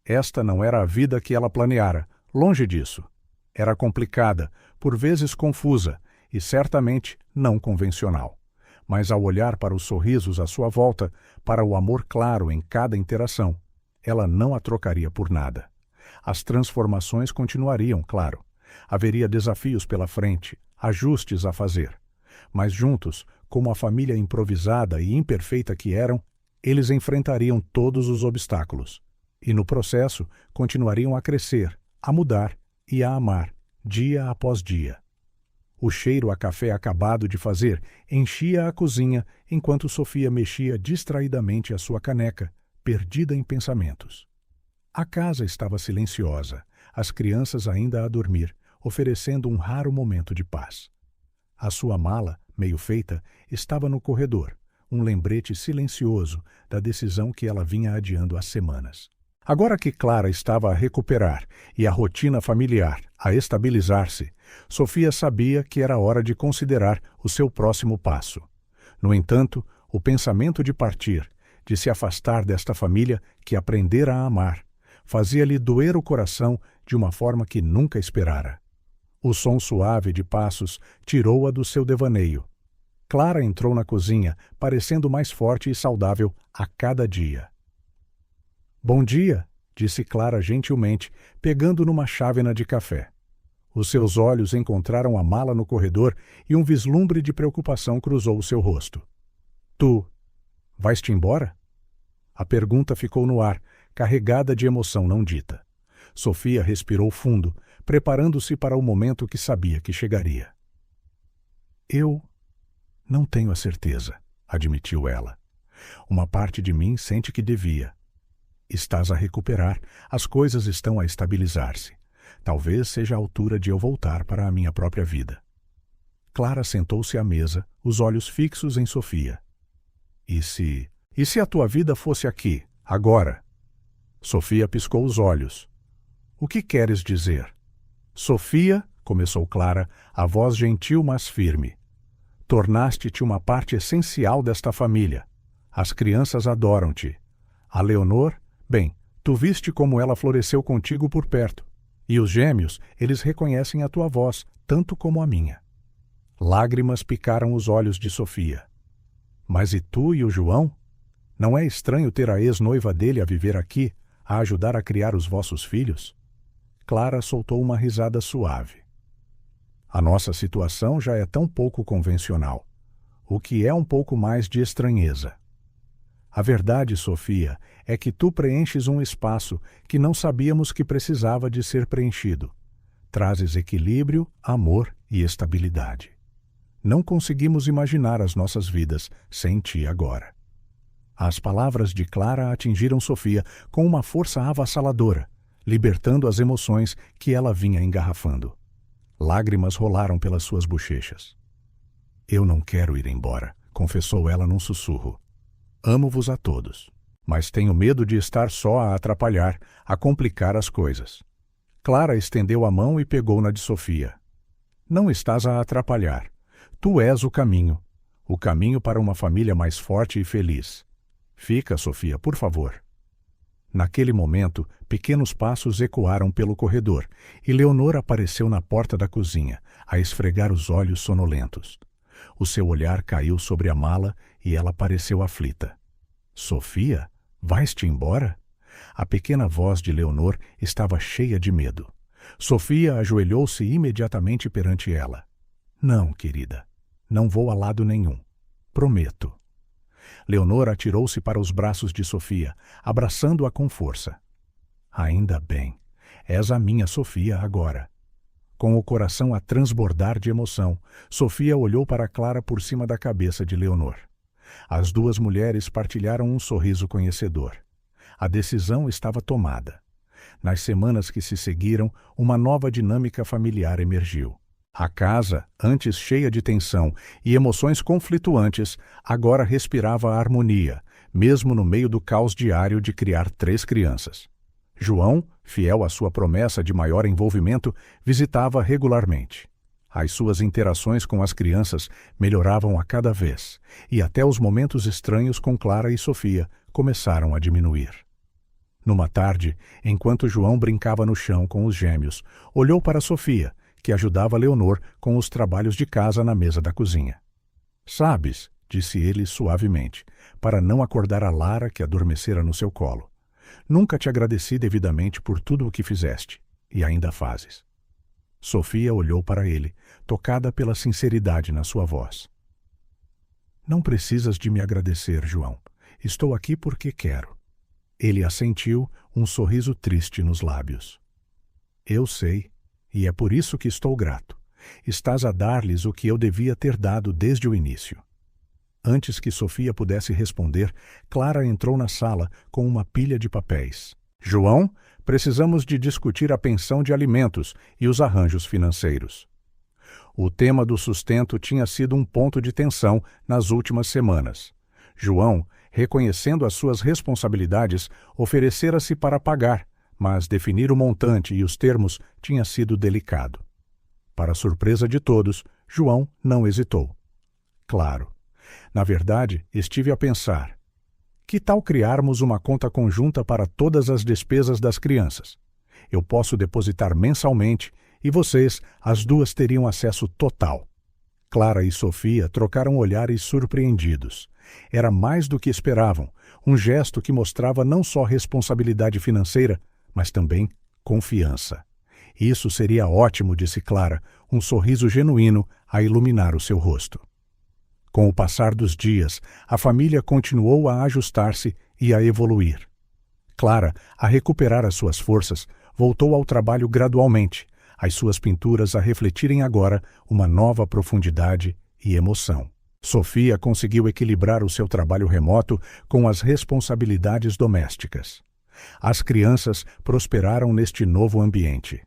Speaker 1: Esta não era a vida que ela planeara, longe disso. Era complicada, por vezes confusa, e certamente não convencional. Mas ao olhar para os sorrisos à sua volta, para o amor claro em cada interação, ela não a trocaria por nada. As transformações continuariam, claro. Haveria desafios pela frente, ajustes a fazer. Mas juntos, como a família improvisada e imperfeita que eram, eles enfrentariam todos os obstáculos. E no processo, continuariam a crescer, a mudar e a amar, dia após dia. O cheiro a café acabado de fazer enchia a cozinha enquanto Sofia mexia distraidamente a sua caneca, perdida em pensamentos. A casa estava silenciosa, as crianças ainda a dormir, oferecendo um raro momento de paz. A sua mala, meio feita, estava no corredor, um lembrete silencioso da decisão que ela vinha adiando há semanas. Agora que Clara estava a recuperar e a rotina familiar a estabilizar-se, Sofia sabia que era hora de considerar o seu próximo passo. No entanto, o pensamento de partir, de se afastar desta família que aprendera a amar, fazia-lhe doer o coração de uma forma que nunca esperara. O som suave de passos tirou-a do seu devaneio. Clara entrou na cozinha, parecendo mais forte e saudável a cada dia. "Bom dia", disse Clara gentilmente, pegando numa chávena de café. Os seus olhos encontraram a mala no corredor e um vislumbre de preocupação cruzou o seu rosto. "Tu vais-te embora?" A pergunta ficou no ar, carregada de emoção não dita. Sofia respirou fundo, preparando-se para o momento que sabia que chegaria. "Eu não tenho a certeza", admitiu ela. "Uma parte de mim sente que devia. Estás a recuperar, as coisas estão a estabilizar-se. Talvez seja a altura de eu voltar para a minha própria vida." Clara sentou-se à mesa, os olhos fixos em Sofia. E se a tua vida fosse aqui, agora?" Sofia piscou os olhos. "O que queres dizer?" "Sofia", começou Clara, a voz gentil mas firme. "Tornaste-te uma parte essencial desta família. As crianças adoram-te. A Leonor, bem, tu viste como ela floresceu contigo por perto. E os gêmeos, eles reconhecem a tua voz, tanto como a minha." Lágrimas picaram os olhos de Sofia. "Mas e tu e o João? Não é estranho ter a ex-noiva dele a viver aqui, a ajudar a criar os vossos filhos?" Clara soltou uma risada suave. "A nossa situação já é tão pouco convencional. O que é um pouco mais de estranheza. A verdade, Sofia, é que tu preenches um espaço que não sabíamos que precisava de ser preenchido. Trazes equilíbrio, amor e estabilidade. Não conseguimos imaginar as nossas vidas sem ti agora." As palavras de Clara atingiram Sofia com uma força avassaladora, libertando as emoções que ela vinha engarrafando. Lágrimas rolaram pelas suas bochechas. "Eu não quero ir embora", confessou ela num sussurro. "Amo-vos a todos, mas tenho medo de estar só a atrapalhar, a complicar as coisas." Clara estendeu a mão e pegou na de Sofia. "Não estás a atrapalhar. Tu és o caminho para uma família mais forte e feliz. Fica, Sofia, por favor." Naquele momento, pequenos passos ecoaram pelo corredor e Leonor apareceu na porta da cozinha, a esfregar os olhos sonolentos. O seu olhar caiu sobre a mala e ela pareceu aflita. "Sofia, vais-te embora?" A pequena voz de Leonor estava cheia de medo. Sofia ajoelhou-se imediatamente perante ela. "Não, querida, não vou a lado nenhum. Prometo." Leonor atirou-se para os braços de Sofia, abraçando-a com força. "Ainda bem. És a minha Sofia agora." Com o coração a transbordar de emoção, Sofia olhou para Clara por cima da cabeça de Leonor. As duas mulheres partilharam um sorriso conhecedor. A decisão estava tomada. Nas semanas que se seguiram, uma nova dinâmica familiar emergiu. A casa, antes cheia de tensão e emoções conflituantes, agora respirava a harmonia, mesmo no meio do caos diário de criar 3 crianças. João, fiel à sua promessa de maior envolvimento, visitava regularmente. As suas interações com as crianças melhoravam a cada vez, e até os momentos estranhos com Clara e Sofia começaram a diminuir. Numa tarde, enquanto João brincava no chão com os gêmeos, olhou para Sofia, que ajudava Leonor com os trabalhos de casa na mesa da cozinha. "Sabes", disse ele suavemente, para não acordar a Lara que adormecera no seu colo, "nunca te agradeci devidamente por tudo o que fizeste, e ainda fazes." Sofia olhou para ele, tocada pela sinceridade na sua voz. "Não precisas de me agradecer, João. Estou aqui porque quero." Ele assentiu, um sorriso triste nos lábios. "Eu sei, e é por isso que estou grato. Estás a dar-lhes o que eu devia ter dado desde o início." Antes que Sofia pudesse responder, Clara entrou na sala com uma pilha de papéis. "João, precisamos de discutir a pensão de alimentos e os arranjos financeiros." O tema do sustento tinha sido um ponto de tensão nas últimas semanas. João, reconhecendo as suas responsabilidades, oferecera-se para pagar, mas definir o montante e os termos tinha sido delicado. Para surpresa de todos, João não hesitou. "Claro. Na verdade, estive a pensar. Que tal criarmos uma conta conjunta para todas as despesas das crianças? Eu posso depositar mensalmente e vocês, as duas, teriam acesso total." Clara e Sofia trocaram olhares surpreendidos. Era mais do que esperavam, um gesto que mostrava não só responsabilidade financeira, mas também confiança. "Isso seria ótimo", disse Clara, um sorriso genuíno a iluminar o seu rosto. Com o passar dos dias, a família continuou a ajustar-se e a evoluir. Clara, a recuperar as suas forças, voltou ao trabalho gradualmente, as suas pinturas a refletirem agora uma nova profundidade e emoção. Sofia conseguiu equilibrar o seu trabalho remoto com as responsabilidades domésticas. As crianças prosperaram neste novo ambiente.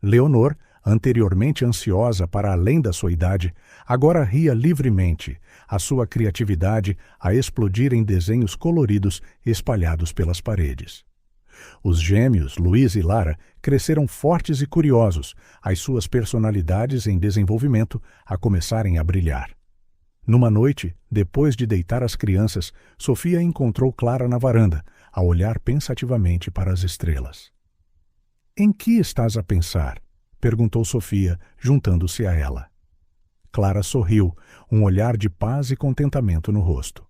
Speaker 1: Leonor, anteriormente ansiosa para além da sua idade, agora ria livremente, a sua criatividade a explodir em desenhos coloridos espalhados pelas paredes. Os gêmeos, Luiz e Lara, cresceram fortes e curiosos, as suas personalidades em desenvolvimento a começarem a brilhar. Numa noite, depois de deitar as crianças, Sofia encontrou Clara na varanda, a olhar pensativamente para as estrelas. "Em que estás a pensar?" perguntou Sofia, juntando-se a ela. Clara sorriu, um olhar de paz e contentamento no rosto.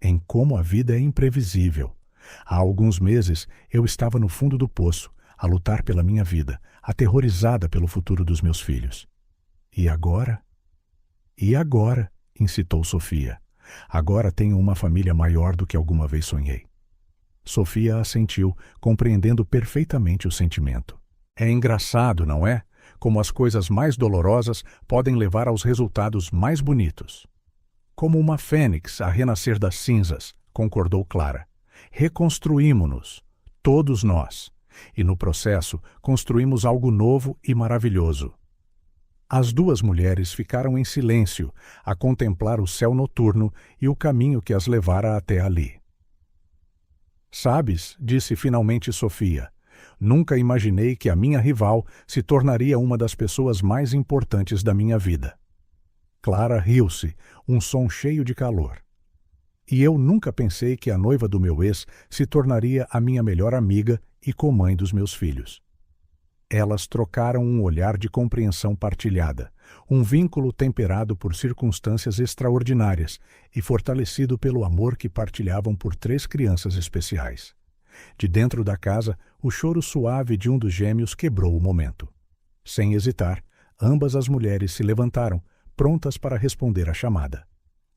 Speaker 1: "Em como a vida é imprevisível. Há alguns meses eu estava no fundo do poço, a lutar pela minha vida, aterrorizada pelo futuro dos meus filhos. E agora?" "E agora?" incitou Sofia. "Agora tenho uma família maior do que alguma vez sonhei." Sofia assentiu, compreendendo perfeitamente o sentimento. É engraçado, não é? Como as coisas mais dolorosas podem levar aos resultados mais bonitos. "Como uma fênix a renascer das cinzas", concordou Clara. "Reconstruímo-nos, todos nós, e no processo construímos algo novo e maravilhoso." As duas mulheres ficaram em silêncio, a contemplar o céu noturno e o caminho que as levara até ali. "Sabes", disse finalmente Sofia, "nunca imaginei que a minha rival se tornaria uma das pessoas mais importantes da minha vida." Clara riu-se, um som cheio de calor. "E eu nunca pensei que a noiva do meu ex se tornaria a minha melhor amiga e comãe dos meus filhos." Elas trocaram um olhar de compreensão partilhada, um vínculo temperado por circunstâncias extraordinárias e fortalecido pelo amor que partilhavam por 3 crianças especiais. De dentro da casa, o choro suave de um dos gêmeos quebrou o momento. Sem hesitar, ambas as mulheres se levantaram, prontas para responder à chamada.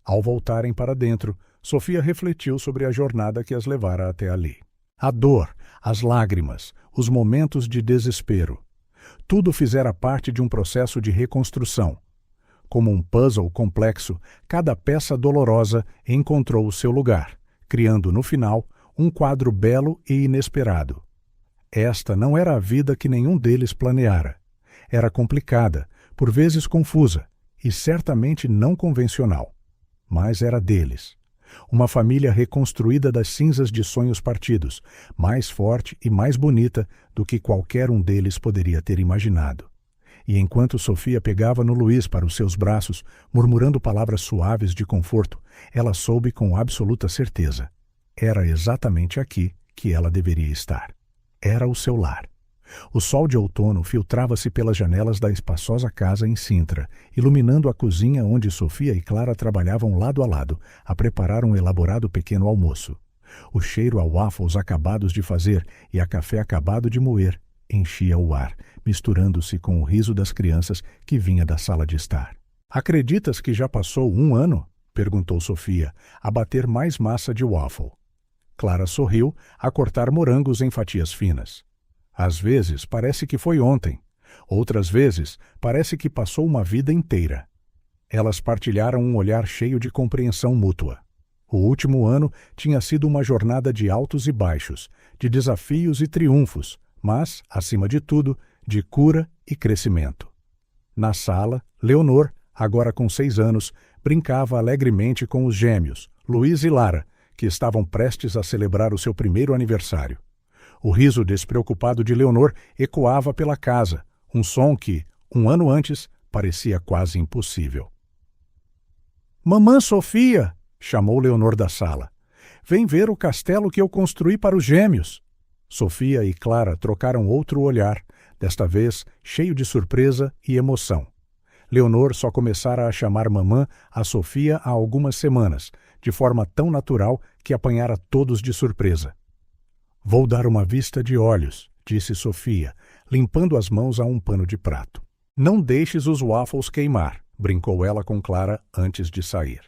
Speaker 1: Ao voltarem para dentro, Sofia refletiu sobre a jornada que as levara até ali. A dor, as lágrimas, os momentos de desespero. Tudo fizera parte de um processo de reconstrução. Como um puzzle complexo, cada peça dolorosa encontrou o seu lugar, criando no final um quadro belo e inesperado. Esta não era a vida que nenhum deles planeara. Era complicada, por vezes confusa, e certamente não convencional. Mas era deles. Uma família reconstruída das cinzas de sonhos partidos, mais forte e mais bonita do que qualquer um deles poderia ter imaginado. E enquanto Sofia pegava no Luiz para os seus braços, murmurando palavras suaves de conforto, ela soube com absoluta certeza. Era exatamente aqui que ela deveria estar. Era o seu lar. O sol de outono filtrava-se pelas janelas da espaçosa casa em Sintra, iluminando a cozinha onde Sofia e Clara trabalhavam lado a lado, a preparar um elaborado pequeno almoço. O cheiro a waffles acabados de fazer e a café acabado de moer enchia o ar, misturando-se com o riso das crianças que vinha da sala de estar. "Acreditas que já passou 1 ano?" perguntou Sofia, a bater mais massa de waffle. Clara sorriu, a cortar morangos em fatias finas. "Às vezes parece que foi ontem. Outras vezes parece que passou uma vida inteira." Elas partilharam um olhar cheio de compreensão mútua. O último ano tinha sido uma jornada de altos e baixos, de desafios e triunfos, mas, acima de tudo, de cura e crescimento. Na sala, Leonor, agora com 6 anos, brincava alegremente com os gêmeos, Luiz e Lara, que estavam prestes a celebrar o seu primeiro aniversário. O riso despreocupado de Leonor ecoava pela casa, um som que, 1 ano antes, parecia quase impossível. "Mamã Sofia!" chamou Leonor da sala. "Vem ver o castelo que eu construí para os gêmeos." Sofia e Clara trocaram outro olhar, desta vez cheio de surpresa e emoção. Leonor só começara a chamar mamã a Sofia há algumas semanas, de forma tão natural que apanhara todos de surpresa. "Vou dar uma vista de olhos", disse Sofia, limpando as mãos a um pano de prato. "Não deixes os waffles queimar", brincou ela com Clara antes de sair.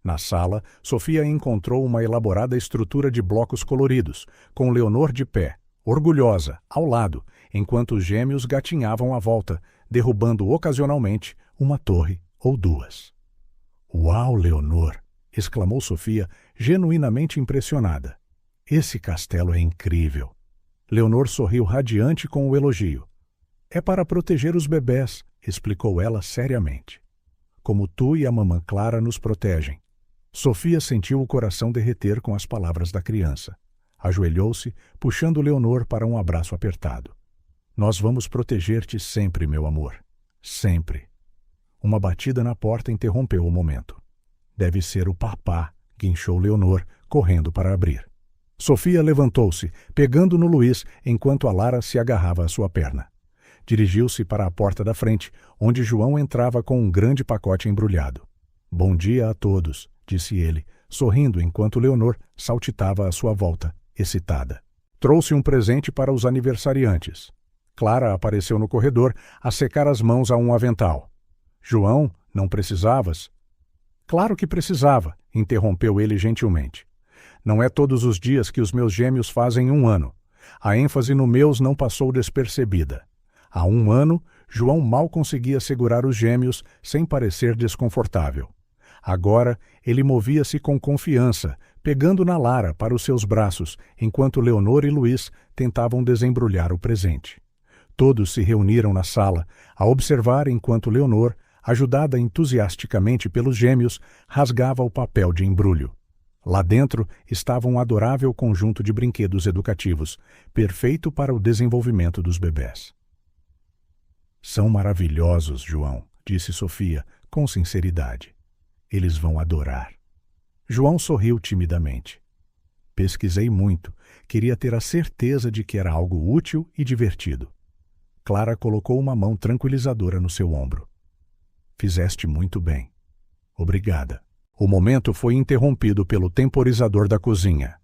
Speaker 1: Na sala, Sofia encontrou uma elaborada estrutura de blocos coloridos, com Leonor de pé, orgulhosa, ao lado, enquanto os gêmeos gatinhavam à volta, derrubando ocasionalmente uma torre ou 2. "Uau, Leonor!" exclamou Sofia, genuinamente impressionada. "Esse castelo é incrível." Leonor sorriu radiante com o elogio. "É para proteger os bebés", explicou ela seriamente. "Como tu e a mamã Clara nos protegem." Sofia sentiu o coração derreter com as palavras da criança. Ajoelhou-se, puxando Leonor para um abraço apertado. "Nós vamos proteger-te sempre, meu amor. Sempre." Uma batida na porta interrompeu o momento. "Deve ser o papá", guinchou Leonor, correndo para abrir. Sofia levantou-se, pegando no Luiz, enquanto a Lara se agarrava à sua perna. Dirigiu-se para a porta da frente, onde João entrava com um grande pacote embrulhado. "Bom dia a todos", disse ele, sorrindo enquanto Leonor saltitava à sua volta, excitada. Trouxe um presente para os aniversariantes. Clara apareceu no corredor, a secar as mãos a um avental. "João, não precisavas?" "Claro que precisava", interrompeu ele gentilmente. "Não é todos os dias que os meus gêmeos fazem 1 ano. A ênfase no meus não passou despercebida. Há 1 ano, João mal conseguia segurar os gêmeos sem parecer desconfortável. Agora, ele movia-se com confiança, pegando na Lara para os seus braços, enquanto Leonor e Luiz tentavam desembrulhar o presente. Todos se reuniram na sala, a observar enquanto Leonor, ajudada entusiasticamente pelos gêmeos, rasgava o papel de embrulho. Lá dentro estava um adorável conjunto de brinquedos educativos, perfeito para o desenvolvimento dos bebés. "São maravilhosos, João", disse Sofia, com sinceridade. "Eles vão adorar." João sorriu timidamente. "Pesquisei muito. Queria ter a certeza de que era algo útil e divertido." Clara colocou uma mão tranquilizadora no seu ombro. "Fizeste muito bem. Obrigada." O momento foi interrompido pelo temporizador da cozinha.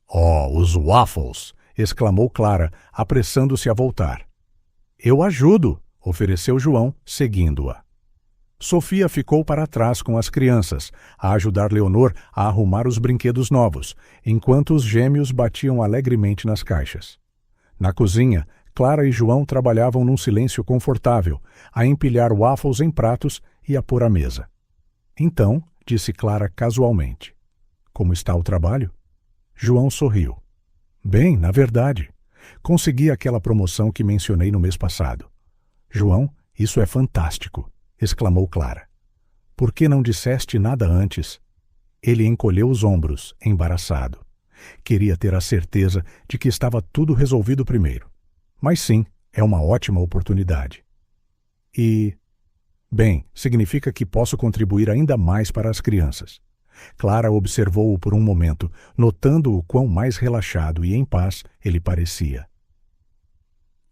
Speaker 1: "Oh, os waffles!" exclamou Clara, apressando-se a voltar. "Eu ajudo!" ofereceu João, seguindo-a. Sofia ficou para trás com as crianças, a ajudar Leonor a arrumar os brinquedos novos, enquanto os gêmeos batiam alegremente nas caixas. Na cozinha, Clara e João trabalhavam num silêncio confortável, a empilhar waffles em pratos e a pôr à mesa. "Então", disse Clara casualmente, "como está o trabalho?" João sorriu. "Bem, na verdade. Consegui aquela promoção que mencionei no mês passado." "João, isso é fantástico!" exclamou Clara. "Por que não disseste nada antes?" Ele encolheu os ombros, embaraçado. Queria ter a certeza de que estava tudo resolvido primeiro. Mas sim, é uma ótima oportunidade. E, bem, significa que posso contribuir ainda mais para as crianças. Clara observou-o por um momento, notando o quão mais relaxado e em paz ele parecia.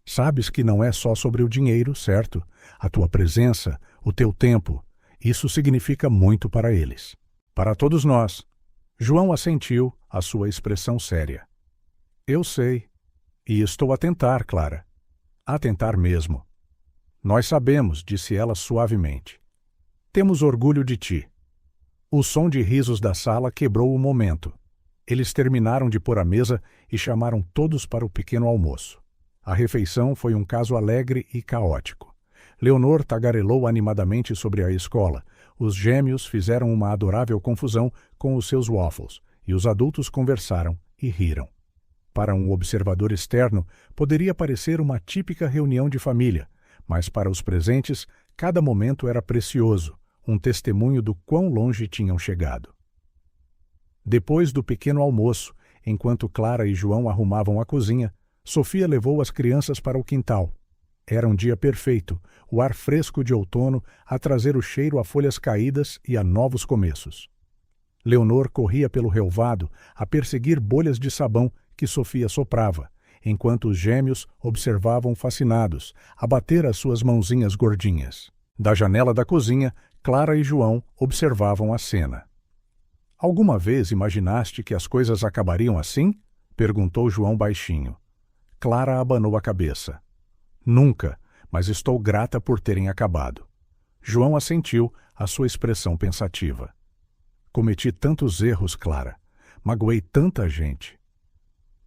Speaker 1: Sabes que não é só sobre o dinheiro, certo? A tua presença, o teu tempo, isso significa muito para eles. Para todos nós. João assentiu, a sua expressão séria. Eu sei. E estou a tentar, Clara. A tentar mesmo. Nós sabemos, disse ela suavemente. Temos orgulho de ti. O som de risos da sala quebrou o momento. Eles terminaram de pôr a mesa e chamaram todos para o pequeno almoço. A refeição foi um caso alegre e caótico. Leonor tagarelou animadamente sobre a escola. Os gêmeos fizeram uma adorável confusão com os seus waffles, e os adultos conversaram e riram. Para um observador externo, poderia parecer uma típica reunião de família, mas para os presentes, cada momento era precioso, um testemunho do quão longe tinham chegado. Depois do pequeno almoço, enquanto Clara e João arrumavam a cozinha, Sofia levou as crianças para o quintal. Era um dia perfeito, o ar fresco de outono a trazer o cheiro a folhas caídas e a novos começos. Leonor corria pelo relvado a perseguir bolhas de sabão que Sofia soprava, enquanto os gêmeos observavam fascinados, a bater as suas mãozinhas gordinhas. Da janela da cozinha, Clara e João observavam a cena. Alguma vez imaginaste que as coisas acabariam assim? Perguntou João baixinho. Clara abanou a cabeça. Nunca, mas estou grata por terem acabado. João assentiu, a sua expressão pensativa. Cometi tantos erros, Clara. Magoei tanta gente.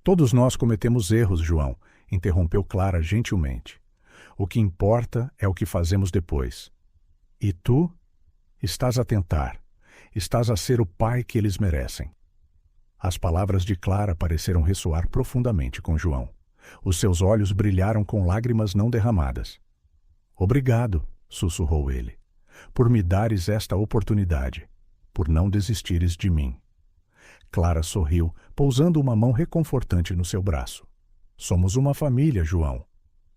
Speaker 1: Todos nós cometemos erros, João, interrompeu Clara gentilmente. O que importa é o que fazemos depois. E tu? Estás a tentar. Estás a ser o pai que eles merecem. As palavras de Clara pareceram ressoar profundamente com João. Os seus olhos brilharam com lágrimas não derramadas. Obrigado, sussurrou ele, por me dares esta oportunidade, por não desistires de mim. Clara sorriu, pousando uma mão reconfortante no seu braço. Somos uma família, João.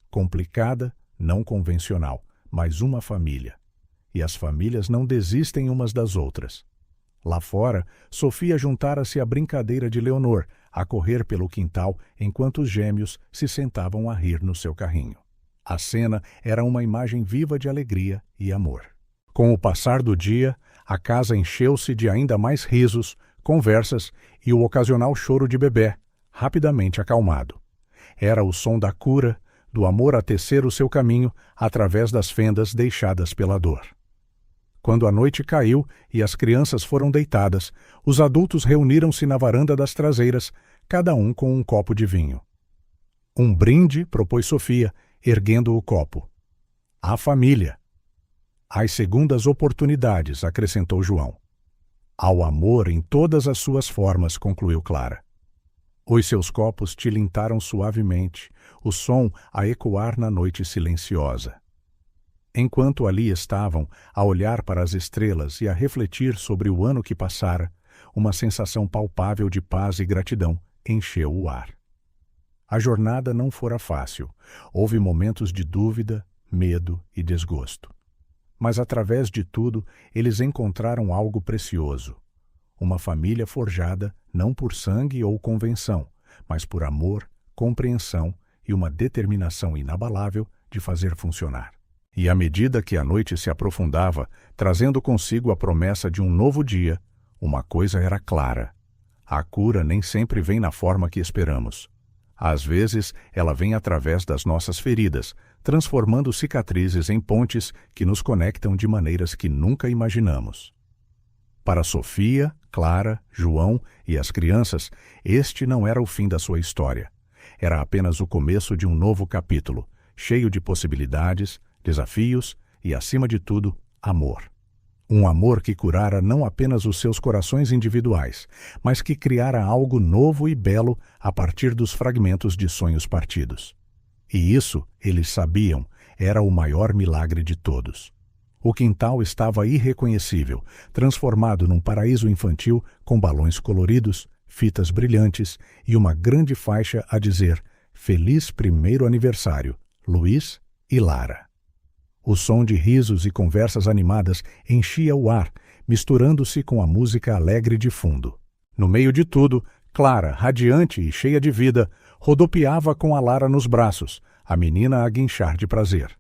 Speaker 1: Complicada, não convencional, mas uma família. E as famílias não desistem umas das outras. Lá fora, Sofia juntara-se à brincadeira de Leonor, a correr pelo quintal enquanto os gêmeos se sentavam a rir no seu carrinho. A cena era uma imagem viva de alegria e amor. Com o passar do dia, a casa encheu-se de ainda mais risos, conversas e o ocasional choro de bebê, rapidamente acalmado. Era o som da cura, do amor a tecer o seu caminho através das fendas deixadas pela dor. Quando a noite caiu e as crianças foram deitadas, os adultos reuniram-se na varanda das traseiras, cada um com um copo de vinho. Um brinde, propôs Sofia, erguendo o copo. À família. Às segundas oportunidades, acrescentou João. Ao amor em todas as suas formas, concluiu Clara. Os seus copos tilintaram suavemente, o som a ecoar na noite silenciosa. Enquanto ali estavam, a olhar para as estrelas e a refletir sobre o ano que passara, uma sensação palpável de paz e gratidão encheu o ar. A jornada não fora fácil. Houve momentos de dúvida, medo e desgosto. Mas através de tudo, eles encontraram algo precioso. Uma família forjada não por sangue ou convenção, mas por amor, compreensão e uma determinação inabalável de fazer funcionar. E à medida que a noite se aprofundava, trazendo consigo a promessa de um novo dia, uma coisa era clara. A cura nem sempre vem na forma que esperamos. Às vezes, ela vem através das nossas feridas, transformando cicatrizes em pontes que nos conectam de maneiras que nunca imaginamos. Para Sofia, Clara, João e as crianças, este não era o fim da sua história. Era apenas o começo de um novo capítulo, cheio de possibilidades, desafios e, acima de tudo, amor. Um amor que curara não apenas os seus corações individuais, mas que criara algo novo e belo a partir dos fragmentos de sonhos partidos. E isso, eles sabiam, era o maior milagre de todos. O quintal estava irreconhecível, transformado num paraíso infantil com balões coloridos, fitas brilhantes e uma grande faixa a dizer: Feliz primeiro aniversário, Luiz e Lara. O som de risos e conversas animadas enchia o ar, misturando-se com a música alegre de fundo. No meio de tudo, Clara, radiante e cheia de vida, rodopiava com a Lara nos braços, a menina a guinchar de prazer.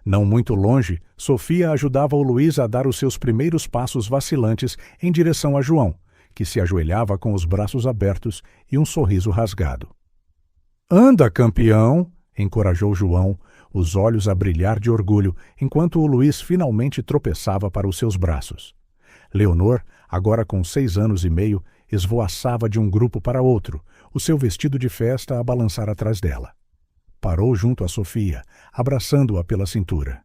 Speaker 1: Não muito longe, Sofia ajudava o Luiz a dar os seus primeiros passos vacilantes em direção a João, que se ajoelhava com os braços abertos e um sorriso rasgado. "Anda, campeão!" encorajou João, os olhos a brilhar de orgulho, enquanto o Luiz finalmente tropeçava para os seus braços. Leonor, agora com 6 anos e meio, esvoaçava de um grupo para outro, o seu vestido de festa a balançar atrás dela. Parou junto a Sofia, abraçando-a pela cintura.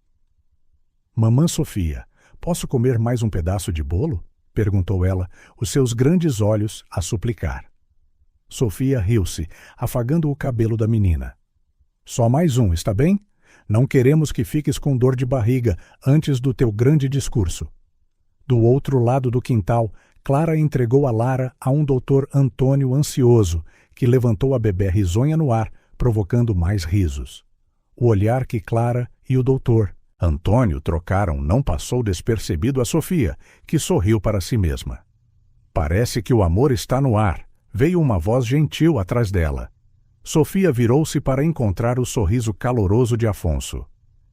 Speaker 1: "Mamã Sofia, posso comer mais um pedaço de bolo?" perguntou ela, os seus grandes olhos a suplicar. Sofia riu-se, afagando o cabelo da menina. "Só mais um, está bem? Não queremos que fiques com dor de barriga antes do teu grande discurso." Do outro lado do quintal, Clara entregou a Lara a um doutor Antônio ansioso, que levantou a bebé risonha no ar, provocando mais risos. O olhar que Clara e o doutor Antônio trocaram não passou despercebido a Sofia, que sorriu para si mesma. "Parece que o amor está no ar", veio uma voz gentil atrás dela. Sofia virou-se para encontrar o sorriso caloroso de Afonso.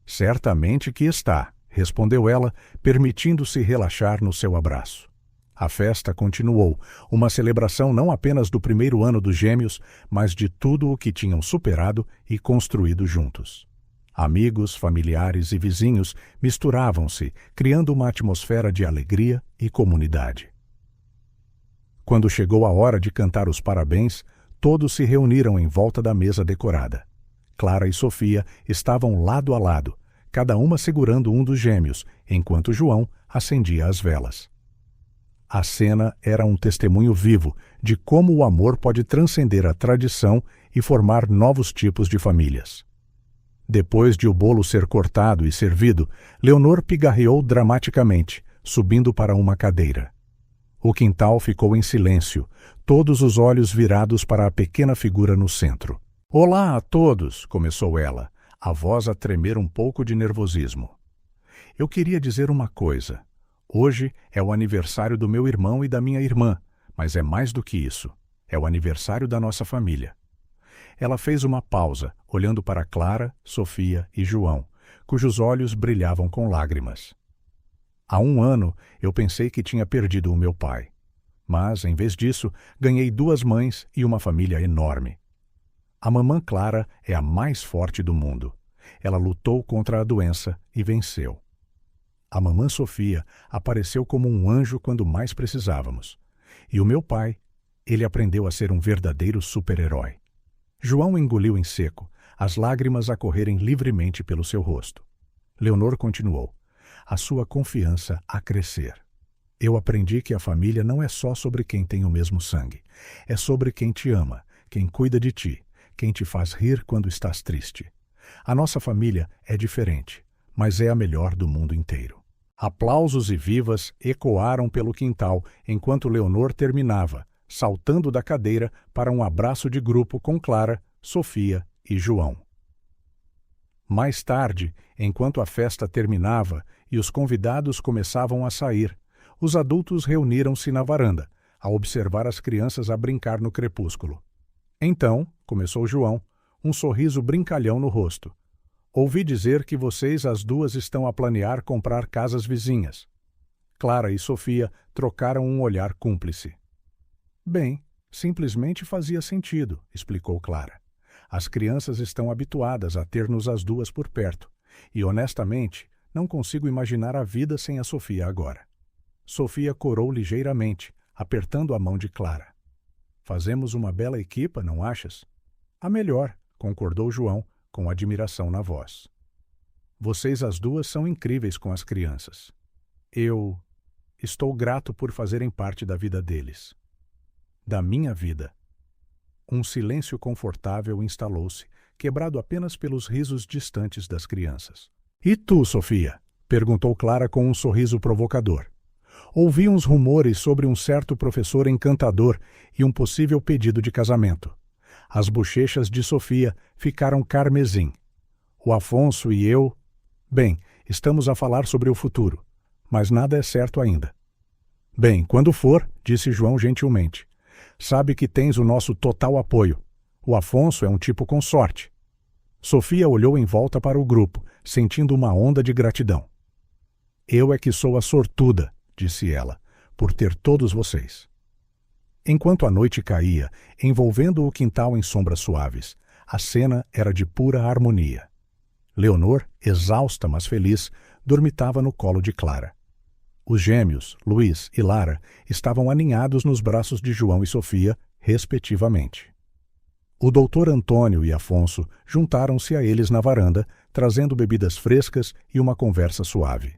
Speaker 1: "Certamente que está", respondeu ela, permitindo-se relaxar no seu abraço. A festa continuou, uma celebração não apenas do primeiro ano dos gêmeos, mas de tudo o que tinham superado e construído juntos. Amigos, familiares e vizinhos misturavam-se, criando uma atmosfera de alegria e comunidade. Quando chegou a hora de cantar os parabéns, todos se reuniram em volta da mesa decorada. Clara e Sofia estavam lado a lado, cada uma segurando um dos gêmeos, enquanto João acendia as velas. A cena era um testemunho vivo de como o amor pode transcender a tradição e formar novos tipos de famílias. Depois de o bolo ser cortado e servido, Leonor pigarreou dramaticamente, subindo para uma cadeira. O quintal ficou em silêncio, todos os olhos virados para a pequena figura no centro. "Olá a todos", começou ela, a voz a tremer um pouco de nervosismo. "Eu queria dizer uma coisa. Hoje é o aniversário do meu irmão e da minha irmã, mas é mais do que isso. É o aniversário da nossa família." Ela fez uma pausa, olhando para Clara, Sofia e João, cujos olhos brilhavam com lágrimas. "Há 1 ano eu pensei que tinha perdido o meu pai. Mas, em vez disso, ganhei 2 mães e uma família enorme. A mamã Clara é a mais forte do mundo. Ela lutou contra a doença e venceu. A mamã Sofia apareceu como um anjo quando mais precisávamos. E o meu pai, ele aprendeu a ser um verdadeiro super-herói." João engoliu em seco, as lágrimas a correrem livremente pelo seu rosto. Leonor continuou, a sua confiança a crescer. "Eu aprendi que a família não é só sobre quem tem o mesmo sangue. É sobre quem te ama, quem cuida de ti, quem te faz rir quando estás triste. A nossa família é diferente, mas é a melhor do mundo inteiro." Aplausos e vivas ecoaram pelo quintal enquanto Leonor terminava, saltando da cadeira para um abraço de grupo com Clara, Sofia e João. Mais tarde, enquanto a festa terminava e os convidados começavam a sair, os adultos reuniram-se na varanda, a observar as crianças a brincar no crepúsculo. "Então", começou João, um sorriso brincalhão no rosto, "ouvi dizer que vocês as duas estão a planear comprar casas vizinhas." Clara e Sofia trocaram um olhar cúmplice. "Bem, simplesmente fazia sentido", explicou Clara. "As crianças estão habituadas a ter-nos as duas por perto, e honestamente não consigo imaginar a vida sem a Sofia agora." Sofia corou ligeiramente, apertando a mão de Clara. "Fazemos uma bela equipa, não achas?" "A melhor", concordou João, com admiração na voz. "Vocês as duas são incríveis com as crianças. Eu estou grato por fazerem parte da vida deles. Da minha vida." Um silêncio confortável instalou-se, quebrado apenas pelos risos distantes das crianças. "E tu, Sofia?" perguntou Clara com um sorriso provocador. "Ouvi uns rumores sobre um certo professor encantador e um possível pedido de casamento." As bochechas de Sofia ficaram carmesim. "O Afonso e eu..." Bem, estamos a falar sobre o futuro, mas nada é certo ainda. Bem, quando for, disse João gentilmente. Sabe que tens o nosso total apoio. O Afonso é um tipo com sorte. Sofia olhou em volta para o grupo, sentindo uma onda de gratidão. Eu é que sou a sortuda, disse ela, por ter todos vocês. Enquanto a noite caía, envolvendo o quintal em sombras suaves, a cena era de pura harmonia. Leonor, exausta mas feliz, dormitava no colo de Clara. Os gêmeos, Luiz e Lara, estavam aninhados nos braços de João e Sofia, respectivamente. O doutor Antônio e Afonso juntaram-se a eles na varanda, trazendo bebidas frescas e uma conversa suave.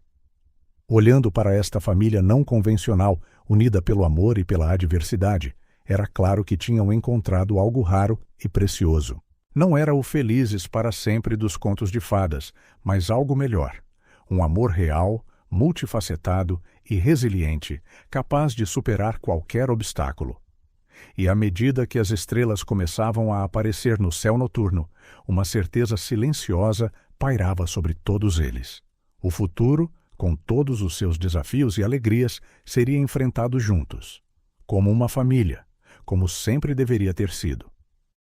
Speaker 1: Olhando para esta família não convencional, unida pelo amor e pela adversidade, era claro que tinham encontrado algo raro e precioso. Não era o felizes para sempre dos contos de fadas, mas algo melhor. Um amor real, multifacetado e resiliente, capaz de superar qualquer obstáculo. E à medida que as estrelas começavam a aparecer no céu noturno, uma certeza silenciosa pairava sobre todos eles. O futuro, com todos os seus desafios e alegrias, seria enfrentado juntos, como uma família, como sempre deveria ter sido.